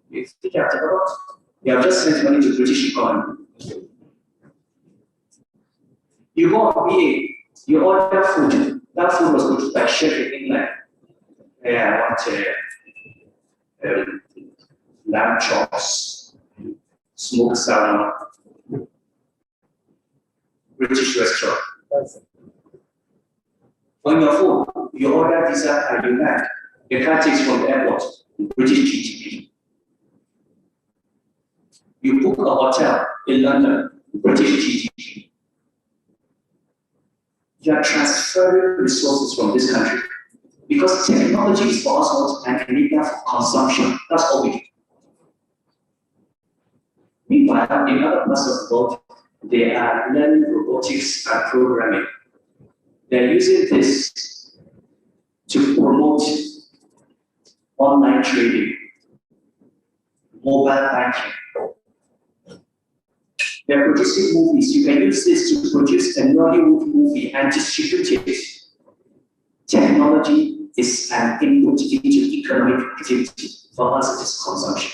You think you have developed, you have just sent money to British economy. You go on BA, you order food, that food was produced by chef in England. Yeah, I want lamb chops, smoked salmon, British restaurant. On your phone, you order visa and you land. The car takes from the airport, British GTP. You book a hotel in London, British GTP. You are transferring resources from this country because technology is for us not an enabler for consumption. That's all we do. Meanwhile, in other parts of the world, they are learning robotics and programming. They're using this to promote online trading, mobile banking. They're producing movies. You can use this to produce a Nollywood movie and distribute it. Technology is an input into economic activity. For us, it is consumption.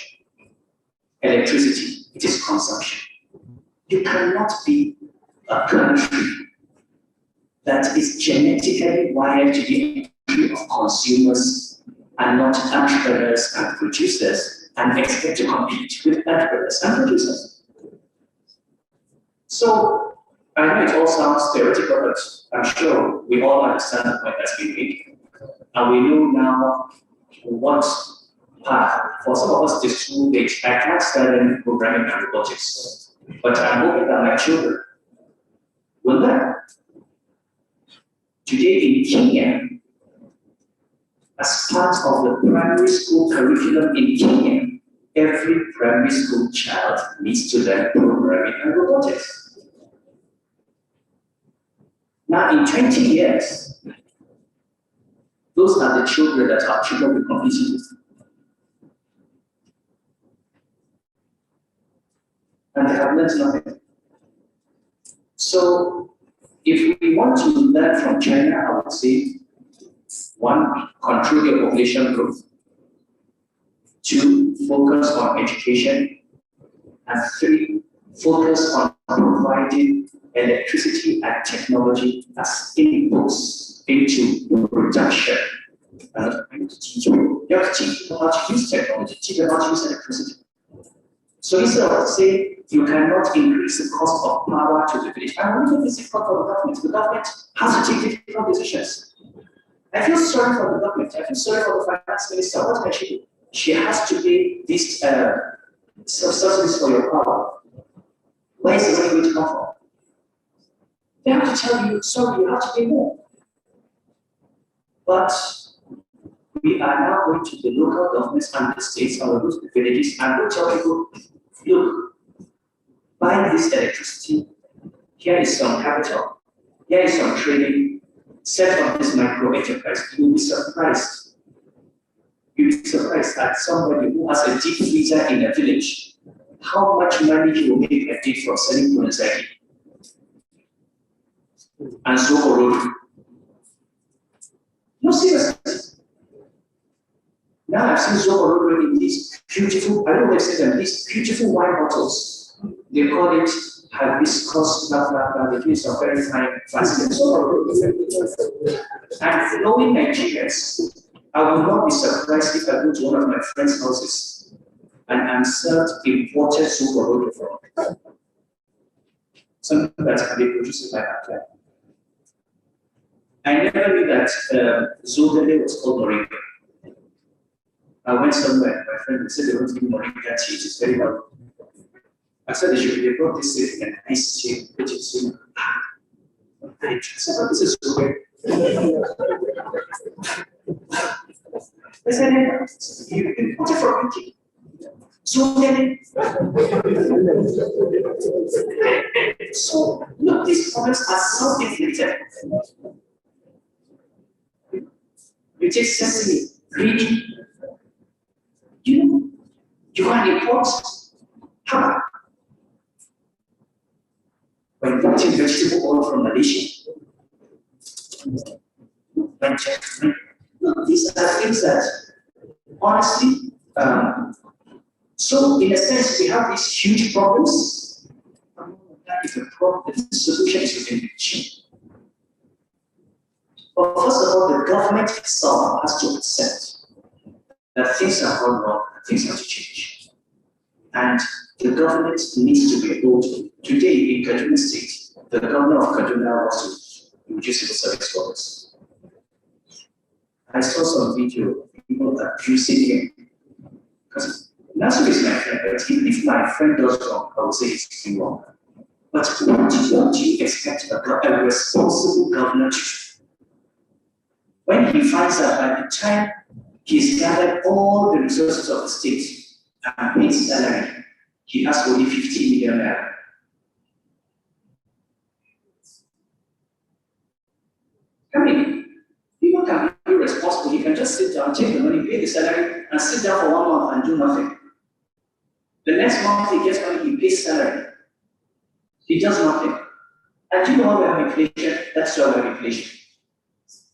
Electricity, it is consumption. You cannot be a country that is genetically wired to the entry of consumers and not entrepreneurs and producers and expect to compete with entrepreneurs and producers. So, I know it all sounds theoretical, but I'm sure we all understand the point that's being made. And we know now what path, for some of us, is too late. I can't study programming and robotics, but I'm hoping that my children will learn. Today in Kenya, as part of the primary school curriculum in Kenya, every primary school child needs to learn programming and robotics. Now, in 20 years, those are the children that our children will compete with. And they have learned nothing. So, if we want to learn from China, I would say, 1, control your population growth. 2, focus on education. And 3, focus on providing electricity and technology as inputs into production. You have to teach people how to use technology, teach them how to use electricity. So instead of saying you cannot increase the cost of power to the village, I'm not this difficult for the government. The government has to take difficult decisions. I feel sorry for the government. I feel sorry for the finance minister. What can she do? She has to pay these subsidies for your power. Where is the money going to come from? They have to tell you, sorry, you have to pay more. But we are now going to the local governments and the states, or the villages, and we'll tell people, look, buy this electricity, here is some capital, here is some trading, set up this micro enterprise. You will be surprised. You'll be surprised at somebody who has a deep freezer in a village, how much money he will make a day from selling Kunazaki. And so on. No, seriously. Now I've seen Zohar in these beautiful, I don't know if they say them, these beautiful wine bottles. They call it hibiscus, blah, blah, blah. They use some very fine, fancy. And knowing Nigerians, I will not be surprised if I go to one of my friends' houses and I'm served imported Zohar from. Something that can be produced by that. I never knew that Zogale was called Moringa. I went somewhere, my friend said they want to give Moringa tea, which is very well. I said they brought this in a nice tea, which is I said, oh, this is Zogale. I said, you import it from UK. Zogale. So, look, these comments are self-inflicted. You take sesame, greedy. You can import how? When importing vegetable oil from Malaysia. Look, these are things that, honestly, so in a sense, we have these huge problems. That is the problem. The solution is within reach. But first of all, the government itself has to accept that things are going wrong and things have to change. And the government needs to be able to. Today in Kaduna State, the governor of Kaduna wants to reduce civil service workers. I saw some video of people abusing him. Because Nasu is my friend, but if my friend does wrong, I would say it's wrong. But what do you expect a responsible governor to do? When he finds out by the time he's gathered all the resources of the state and paid salary, he has only 50 million naira. I mean, people can be irresponsible. You can just sit down, take the money, pay the salary, and sit down for 1 month and do nothing. The next month he gets money, he pays salary. He does nothing. And do you know why we have inflation? That's why we have inflation.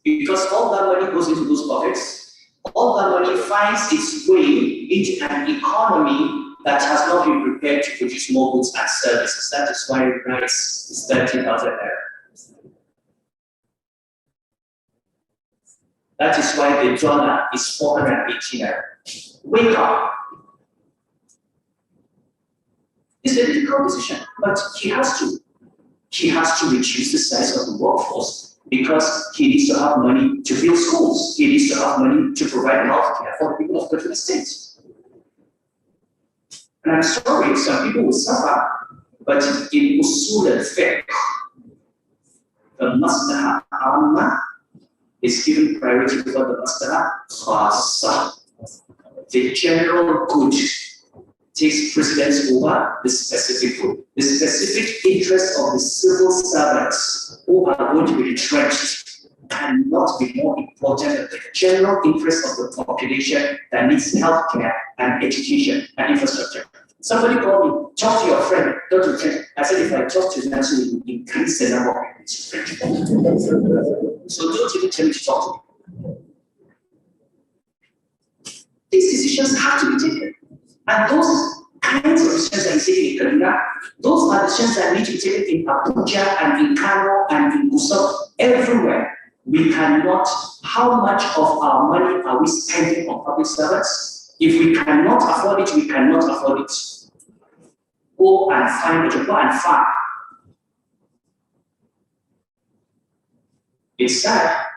Because all that money goes into those pockets, all that money finds its way into an economy that has not been prepared to produce more goods and services. That is why rice is 30,000 naira. That is why the dollar is 480 naira. Wake up. It's a difficult decision, but he has to. He has to reduce the size of the workforce because he needs to have money to build schools. He needs to have money to provide health care for the people of Kaduna State. And I'm sorry, some people will suffer, but in usul al-fiqh, the maslaha amma is given priority before the maslaha khassa. The general good takes precedence over the specific good. The specific interest of the civil servants who are going to be retrenched cannot be more important than the general interest of the population that needs healthcare and education and infrastructure. Somebody called me, talk to your friend, don't you think? I said, if I talk to them, actually will increase the number of people. So don't even tell me to talk to me. These decisions have to be taken. And those kinds of decisions that you take in Kaduna, those are decisions that need to be taken in Abuja and in Kano and in Gusau, everywhere. We cannot, how much of our money are we spending on public servants? If we cannot afford it, we cannot afford it. Go and find a job, go and find. It's sad,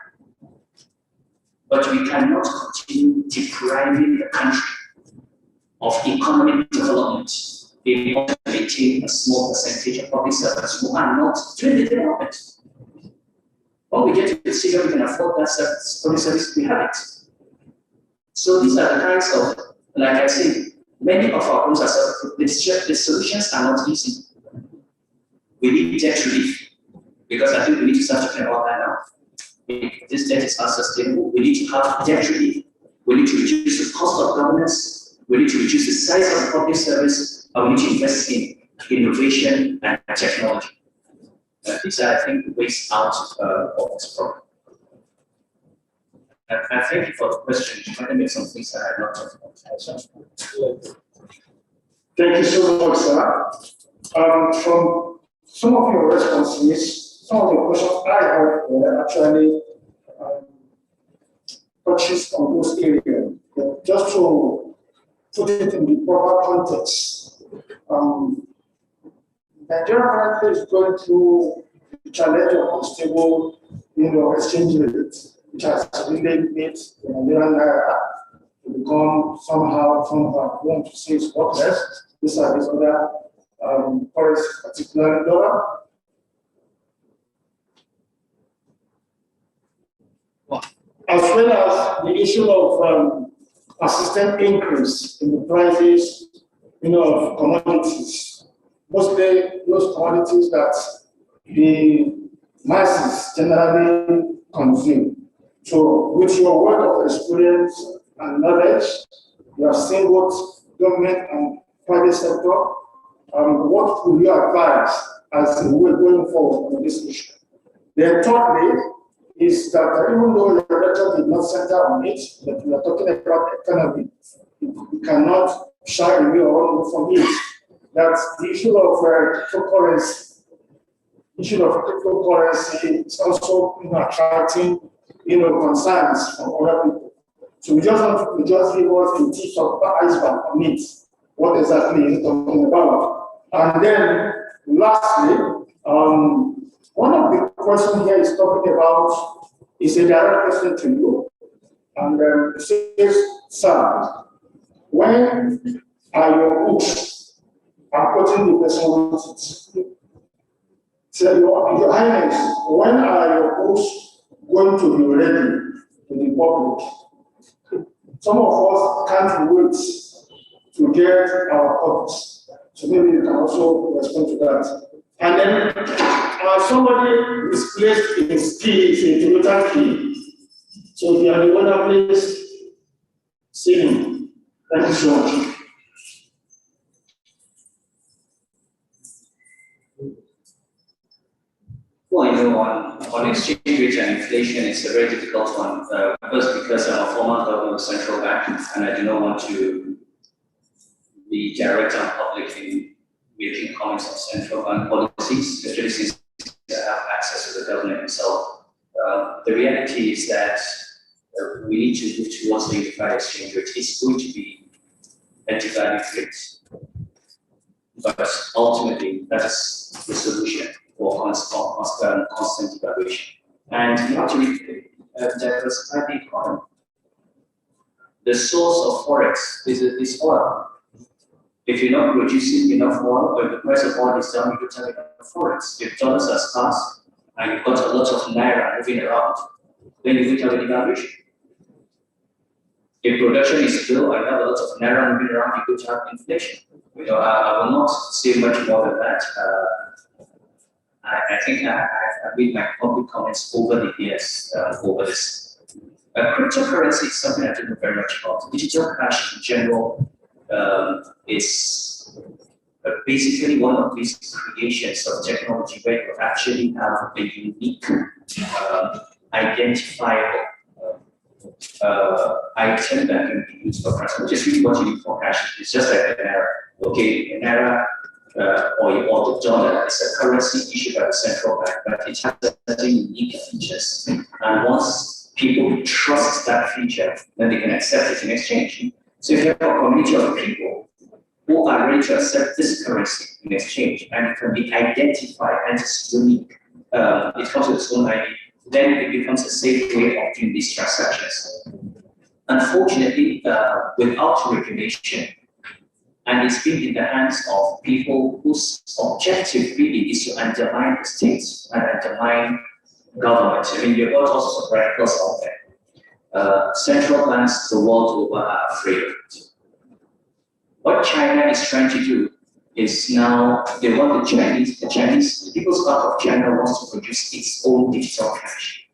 but we cannot continue depriving the country of economic development in order to maintain a small percentage of public servants who are not doing the development. When we get to the stage where we can afford that public service, we have it. So these are the kinds of, like I said, many of our problems are solved. The solutions are not easy. We need debt relief, because I think we need to start talking about that now. If this debt is unsustainable, we need to have debt relief. We need to reduce the cost of governance. We need to reduce the size of the public service, and we need to invest in innovation and technology. These are, I think, ways out of this problem. And thank you for the question. I'm trying to make some things that I'm not talking about. Thank you so much, sir. From some of your responses, some of the questions I heard were actually touches on those areas. Just to put it in the proper context, Nigeria currently is going through the challenge of unstable, exchange rate, which has really made the Nigerian naira to become somehow, I want to say, it's worthless. These are these other currencies, particularly dollar. As well as the issue of persistent increase in the prices, of commodities, mostly those commodities that the masses generally consume. So, with your word of experience and knowledge, you have seen both government and private sector. What will you advise as we're going forward on this issue? Then, thirdly, is that even though the lecture did not center on it, but we are talking about economy, we cannot shy away or run from it. That's the issue of cryptocurrency. Issue of cryptocurrency is also attracting concerns from other people. So we just want to just give us the tip of the iceberg on it. What exactly is it talking about? And then lastly, One of the questions here is talking about, is a direct question to you. And it says, sir, when are your books? I'm quoting the person who wants it. So, your Highness, when are your books going to be ready to the public? Some of us can't wait to get our copies. So maybe you can also respond to that. And then somebody misplaced his key, his Toyota key. So if you are the owner, please see him. Thank you so much. Well, you know, on exchange rate and inflation, it's a very difficult one. First, because I'm a former governor of the central bank, and I do not want to be direct and public in making comments on central bank policies, especially since I have access to the governor himself. The reality is that we need to move towards the unified exchange rate. It's going to be a devalued rate, but ultimately that is the solution for constant devaluation. And you have to diversify the economy. The source of forex is oil. If you're not producing enough oil, or if the price of oil is down, you don't have enough forex. If dollars are scarce and you've got a lot of naira moving around, then you don't have any devaluation. If production is low and you have a lot of naira moving around, you don't have inflation. You know, I will not say much more than that. I think I've made my public comments over the years over this. Cryptocurrency is something I don't know very much about. Digital cash in general is basically one of these creations of technology where you actually have a unique, identifiable item that can be used for transfer, which is really what you need for cash. It's just like an naira. Okay, an naira or the dollar is a currency issued by the central bank, but it has certain unique features. And once people trust that feature, then they can accept it in exchange. So if you have a community of people who are ready to accept this currency in exchange, and it can be identified and it's unique, it comes with its own ID, then it becomes a safe way of doing these transactions. Unfortunately, without regulation, and it's been in the hands of people whose objective really is to undermine the state and undermine government. I mean, you've got all sorts of radicals out there. Central banks the world over are afraid of it. What China is trying to do is now they want the People's Bank of China wants to produce its own digital cash.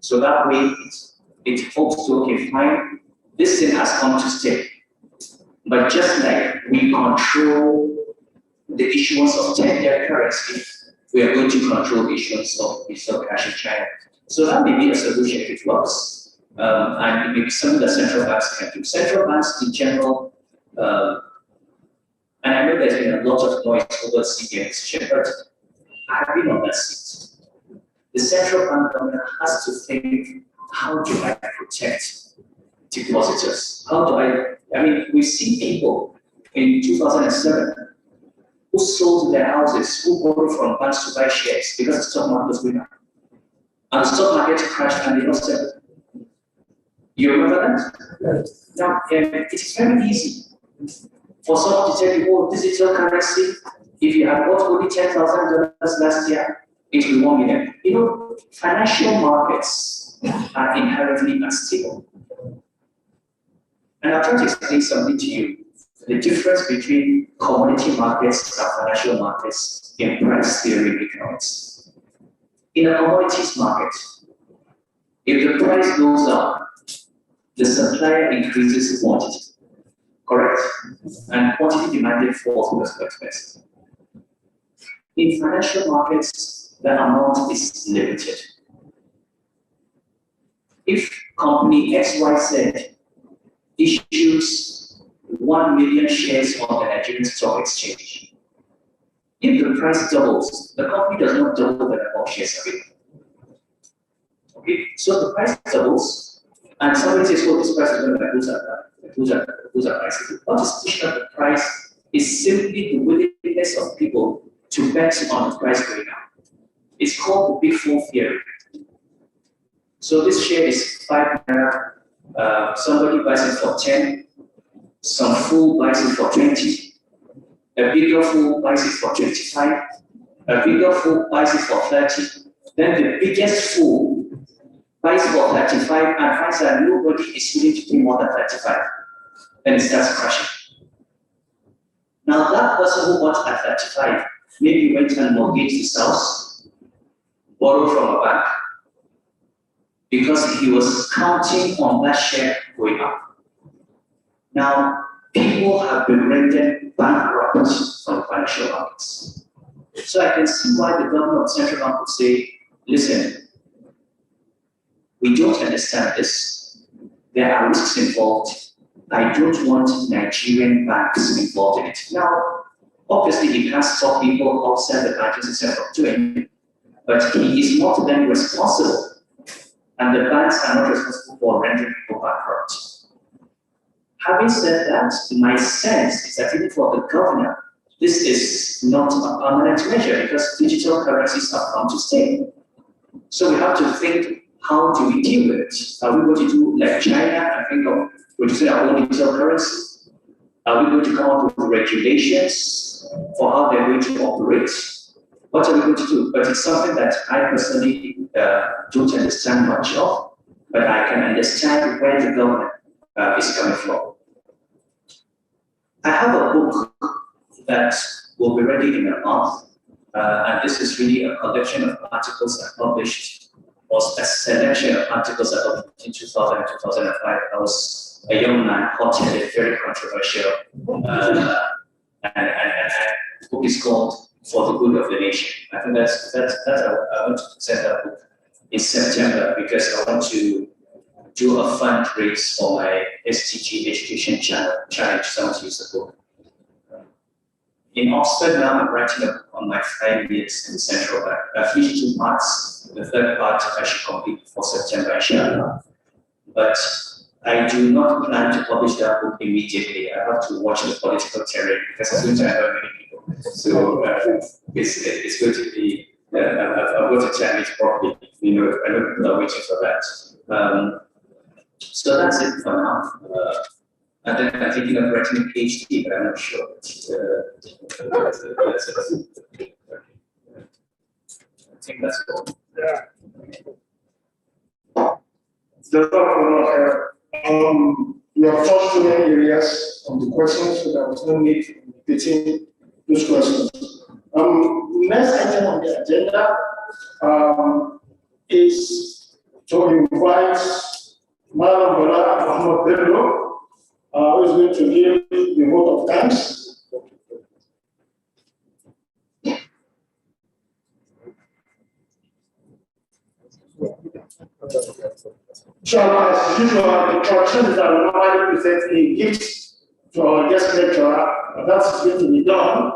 So that way it hopes to, okay, fine, this thing has come to stay. But just like we control the issuance of 10-year currency, we are going to control the issuance of digital cash in China. So that may be a solution if it works. And it may be something that central banks can do. Central banks in general, and I know there's been a lot of noise over CBN exchange, but I've been on that seat. The central bank government has to think, how do I protect depositors? How do I mean, we've seen people in 2007 who sold their houses, who borrowed from banks to buy shares because the stock market was going up. And the stock market crashed and they lost everything. You remember that? Yes. Now, it is very easy for someone to tell you, oh, digital currency, if you have bought only $10,000 last year, it will be 1 million. You know, financial markets are inherently unstable. And I'll try to explain something to you. The difference between commodity markets and financial markets in price theory economics. In a commodities market, if the price goes up, the supplier increases the quantity, correct? And quantity demanded falls because of expensive. In financial markets, the amount is limited. If company XYZ issues 1 million shares on the Nigerian Stock Exchange, if the price doubles, the company does not double the number of shares available. Okay, so the price doubles, and somebody says, well, this price is going to lose our price. What is pushing up the price is simply the willingness of people to bet on the price going up. It's called the Big Four theory. So this share is 5 naira. Somebody buys it for 10. Some fool buys it for 20. A bigger fool buys it for 25. A bigger fool buys it for 30. Then the biggest fool buys for 35 and finds that nobody is willing to pay more than 35. Then it starts crashing. Now that person who bought at 35 maybe went and mortgaged his house, borrowed from a bank, because he was counting on that share going up. Now, people have been rendered bankrupt from financial markets. So I can see why the governor of the central bank would say, listen, we don't understand this. There are risks involved. I don't want Nigerian banks involved in it. Now, obviously, he can't stop people outside the banking system from doing it, but he is not then responsible. And the banks are not responsible for rendering people bankrupt. Having said that, my sense is that even for the governor, this is not a permanent measure because digital currencies have come to stay. So we have to think, how do we deal with it? Are we going to do like China and think of producing our own digital currency? Are we going to come up with regulations for how they're going to operate? What are we going to do? But it's something that I personally don't understand much of, but I can understand where the government is coming from. I have a book that will be ready in a month, and this is really a collection of articles I published, or a selection of articles I published in 2000 and 2005. I was a young man, hot-headed, very controversial, and the book is called For the Good of the Nation. I think that's I want to present that book in September because I want to do a fundraise for my STG Education Challenge. So I want to use the book. In Oxford now, I'm writing on my 5 years in Central Bank. I finished 2 parts. The third part I should complete before September, inshallah. But I do not plan to publish that book immediately. I have to watch the political terrain because it's going to hurt many people. So it's going to be, I've got to time it properly. I know people are waiting for that. So that's it for now. And then I'm thinking of writing a PhD, but I'm not sure. I think that's all. Yeah. We have touched on many areas of the questions, so there was no need for repeating those questions. Next item on the agenda is to invite Muhammadu, who is going to give the vote of thanks. Inshallah, as usual, the tradition is that we normally present a gift to our guest lecturer, and that's going to be done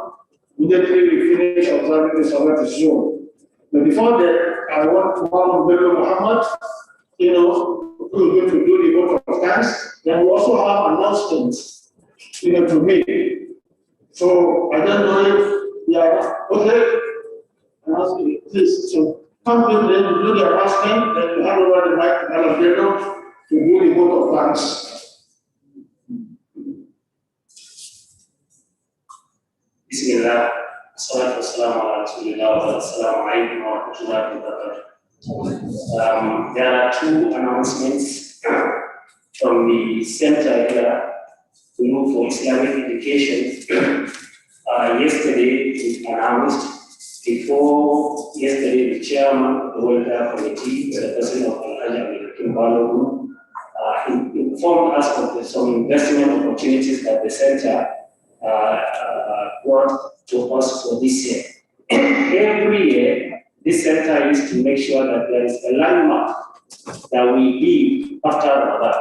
immediately we finish observing the Salat Zoom. But before that, I want Muhammad, who is going to do the vote of thanks. Then we also have announcements, to make. So I don't know if we are okay. Announcement, please. So come with them to do the announcement, then you hand over the mic to Alabama to do the vote of thanks. Bismillah, salatu wassalamu ala rasulillah wa assalamu alaikum wa rahmatullahi wa barakatuh. There are 2 announcements from the center here, the Group for Islamic Education. Yesterday, we announced, before yesterday, the chairman of the Welfare Committee, the president of Al-Hajj Kimbalo, informed us of some investment opportunities that the center brought to us for this year. Every year, this center used to make sure that there is a landmark that we give after Ramadan.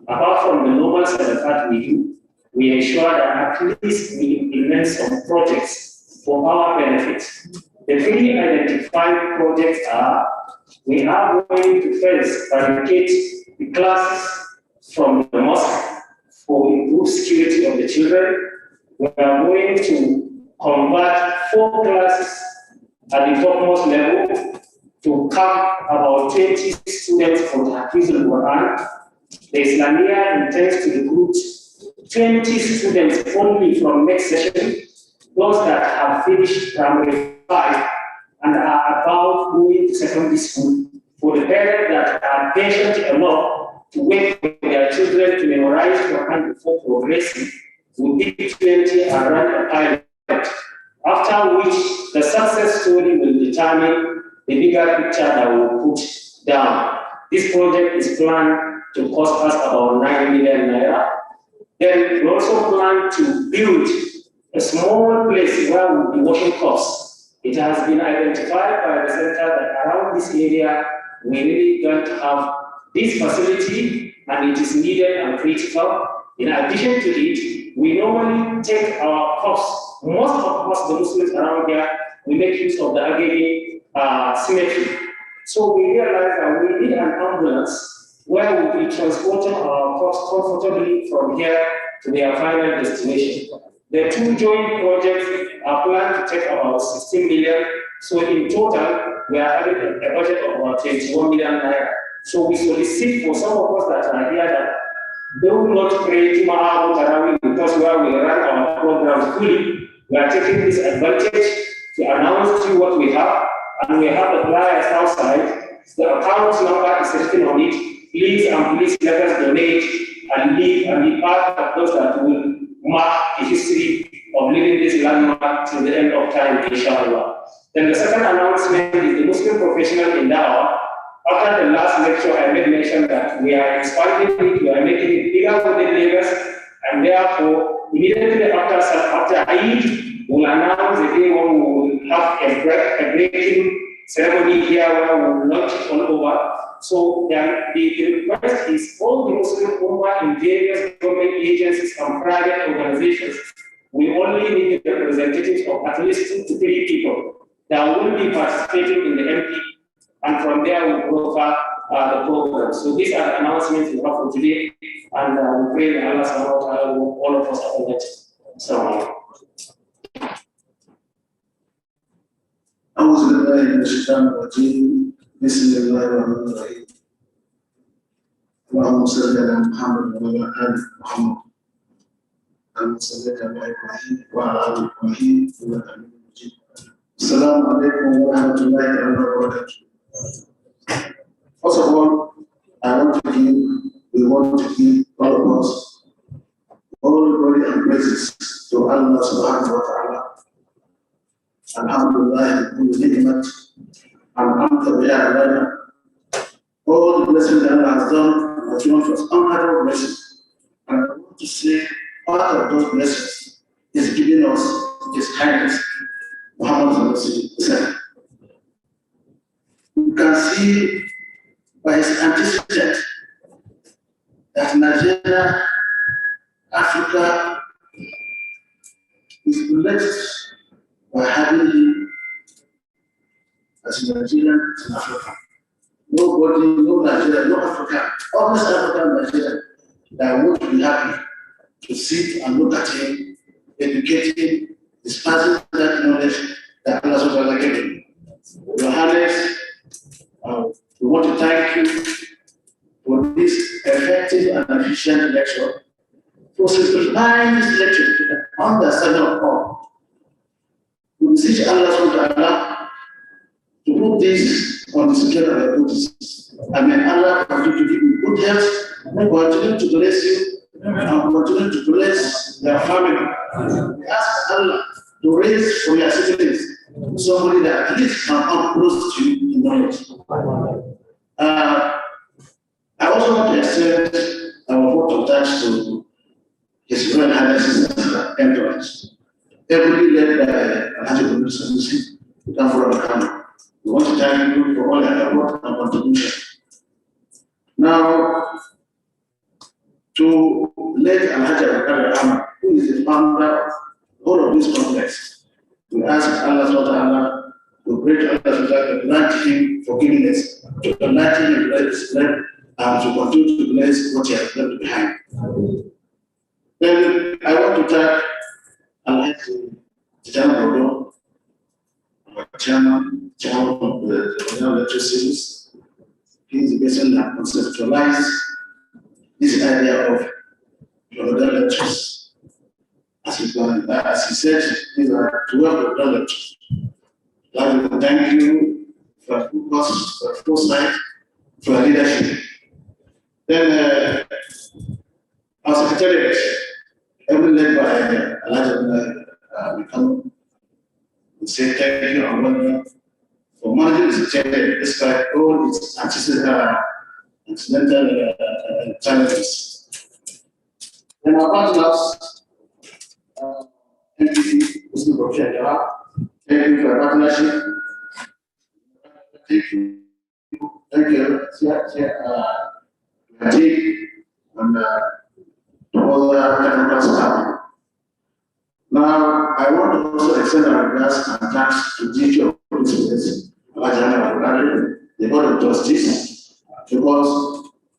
Apart from the normal Sadaqat we do, we ensure that at least we implement some projects for our benefit. The 3 identified projects are: we are going to first fabricate the classes from the mosque for improved security of the children. We are going to convert 4 classes at the topmost level to cap about 20 students for the Hafiz al-Quran. The Islamia intends to recruit 20 students only from next session, those that have finished primary 5 and are about going to secondary school. For the parents that are patient enough to wait for their children to memorize Quran before progressing, we pick 20 and run a pilot, after which the success story will determine the bigger picture that we will put down. This project is planned to cost us about 9 million naira. Then we also plan to build a small place where we'll be washing cups. It has been identified by the center that around this area we really don't have this facility and it is needed and critical. In addition to it, we normally take our cups, most of us, the Muslims around here, we make use of the Agari cemetery. So we realized that we need an ambulance where we'll be transporting our cups comfortably from here to their final destination. The two joint projects are planned to take about 16 million. So in total, we are having a budget of about 21 million naira. So we solicit for some of us that are here that they will not pray Jum'ah or Tarawih because where we run our programs fully, we are taking this advantage to announce to you what we have, and we have the flyers outside. The account number is written on it. Please and please let us donate and leave and be part of those that will mark the history of living this landmark till the end of time, inshallah. Then the second announcement is the Muslim professional in Dawah. After the last lecture, I made mention that we are expanding it, we are making it bigger within Lagos, and therefore, immediately after Eid, we'll announce the day when we will have a breaking ceremony here where we will launch it all over. So the request is all the Muslim Ummah in various government agencies and private organizations, we only need the representatives of at least 2 to 3 people that will be participating in the MPD. And from there, we'll cover the program. So these are the announcements we have for today. And we pray that Allah subhanahu wa ta'ala will all of us accommodate. So, أعوذ بالله من الشيطان الرجيم بسم الله الرحمن الرحيم اللهم صل على محمد وعلى آل محمد كما صليت على إبراهيم وعلى آل إبراهيم إنك حميد مجيد السلام عليكم ورحمة الله وبركاته. First of all, we want to give all of us all glory and praises to Allah subhanahu wa ta'ala. Alhamdulillah, ni'mat, alhamdulillah, all the blessings that Allah has done, has given us unheard blessings. And I want to say, part of those blessings is giving us His Highness, Muhammadu. You can see by his antecedent that Nigeria, Africa is blessed by having him as a Nigerian in Africa. Nobody, no Nigerian, no African, all this African Nigerian that would be happy to sit and look at him, educate him, dispersing that knowledge that Allah has given him. Your Highness, we want to thank you for this effective and efficient lecture, for simplifying this lecture to the understanding of all. We beseech Allah to put this on the scale of the notice. And may Allah continue to give you good health, and continue to bless you, and continue to bless their family. We ask Allah to raise for your siblings somebody that at least can come close to you in knowledge. I also want to extend our vote of thanks to His Royal Highness entourage, everybody led by Sanusi, we want to thank you for all your effort and contribution. Now, to let Alhaji who is the founder of all of this complex, we ask Allah to pray to Allah to grant him forgiveness, to enlighten him to his life, and to continue to bless what he has left behind. Then I want to thank Alhaji chairman of the Ramadan lecture series. He is the person that conceptualized this idea of Ramadan lectures. As he said, these are 12 Ramadan lectures. I would like to thank you for your foresight, for your leadership. Then our secretariat, every led by Elijah Mikano, we say thank you and welcome for managing the secretariat despite all its incidental challenges. Then our partners, MPD, Muslim Professional Iraq, thank you for your partnership. Thank you, and all the technical staff. Now, I want to also extend our regards and thanks to the teacher of principals, the Board of Trustees, because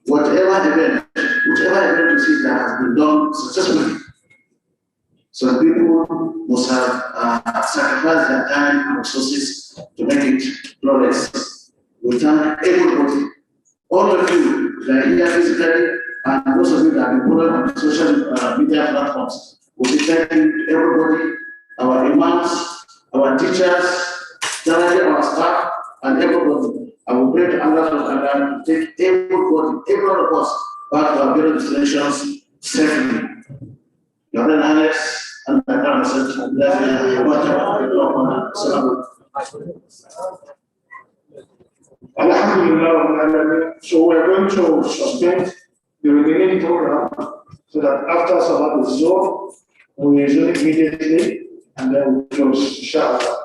whatever event you see that has been done successfully, some people must have sacrificed their time and resources to make it flawless. We thank everybody, all of you that are here physically, and those of you that have been following on social media platforms. We thank you to everybody, our imams, our teachers, generally our staff, and everybody. I will pray to Allah to take everybody, every one of us, back to our various destinations safely. Your Highness, and my parents, Alhamdulillah, so we're going to suspend the remaining program so that after Salat is over, we resume immediately and then we close, inshallah.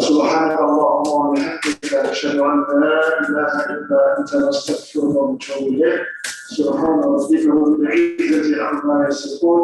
سبحانك اللهم وبحمدك أشهد أن لا إله إلا أنت نستغفرك ونتوب إليك سبحان ربك رب العزة عما يصفون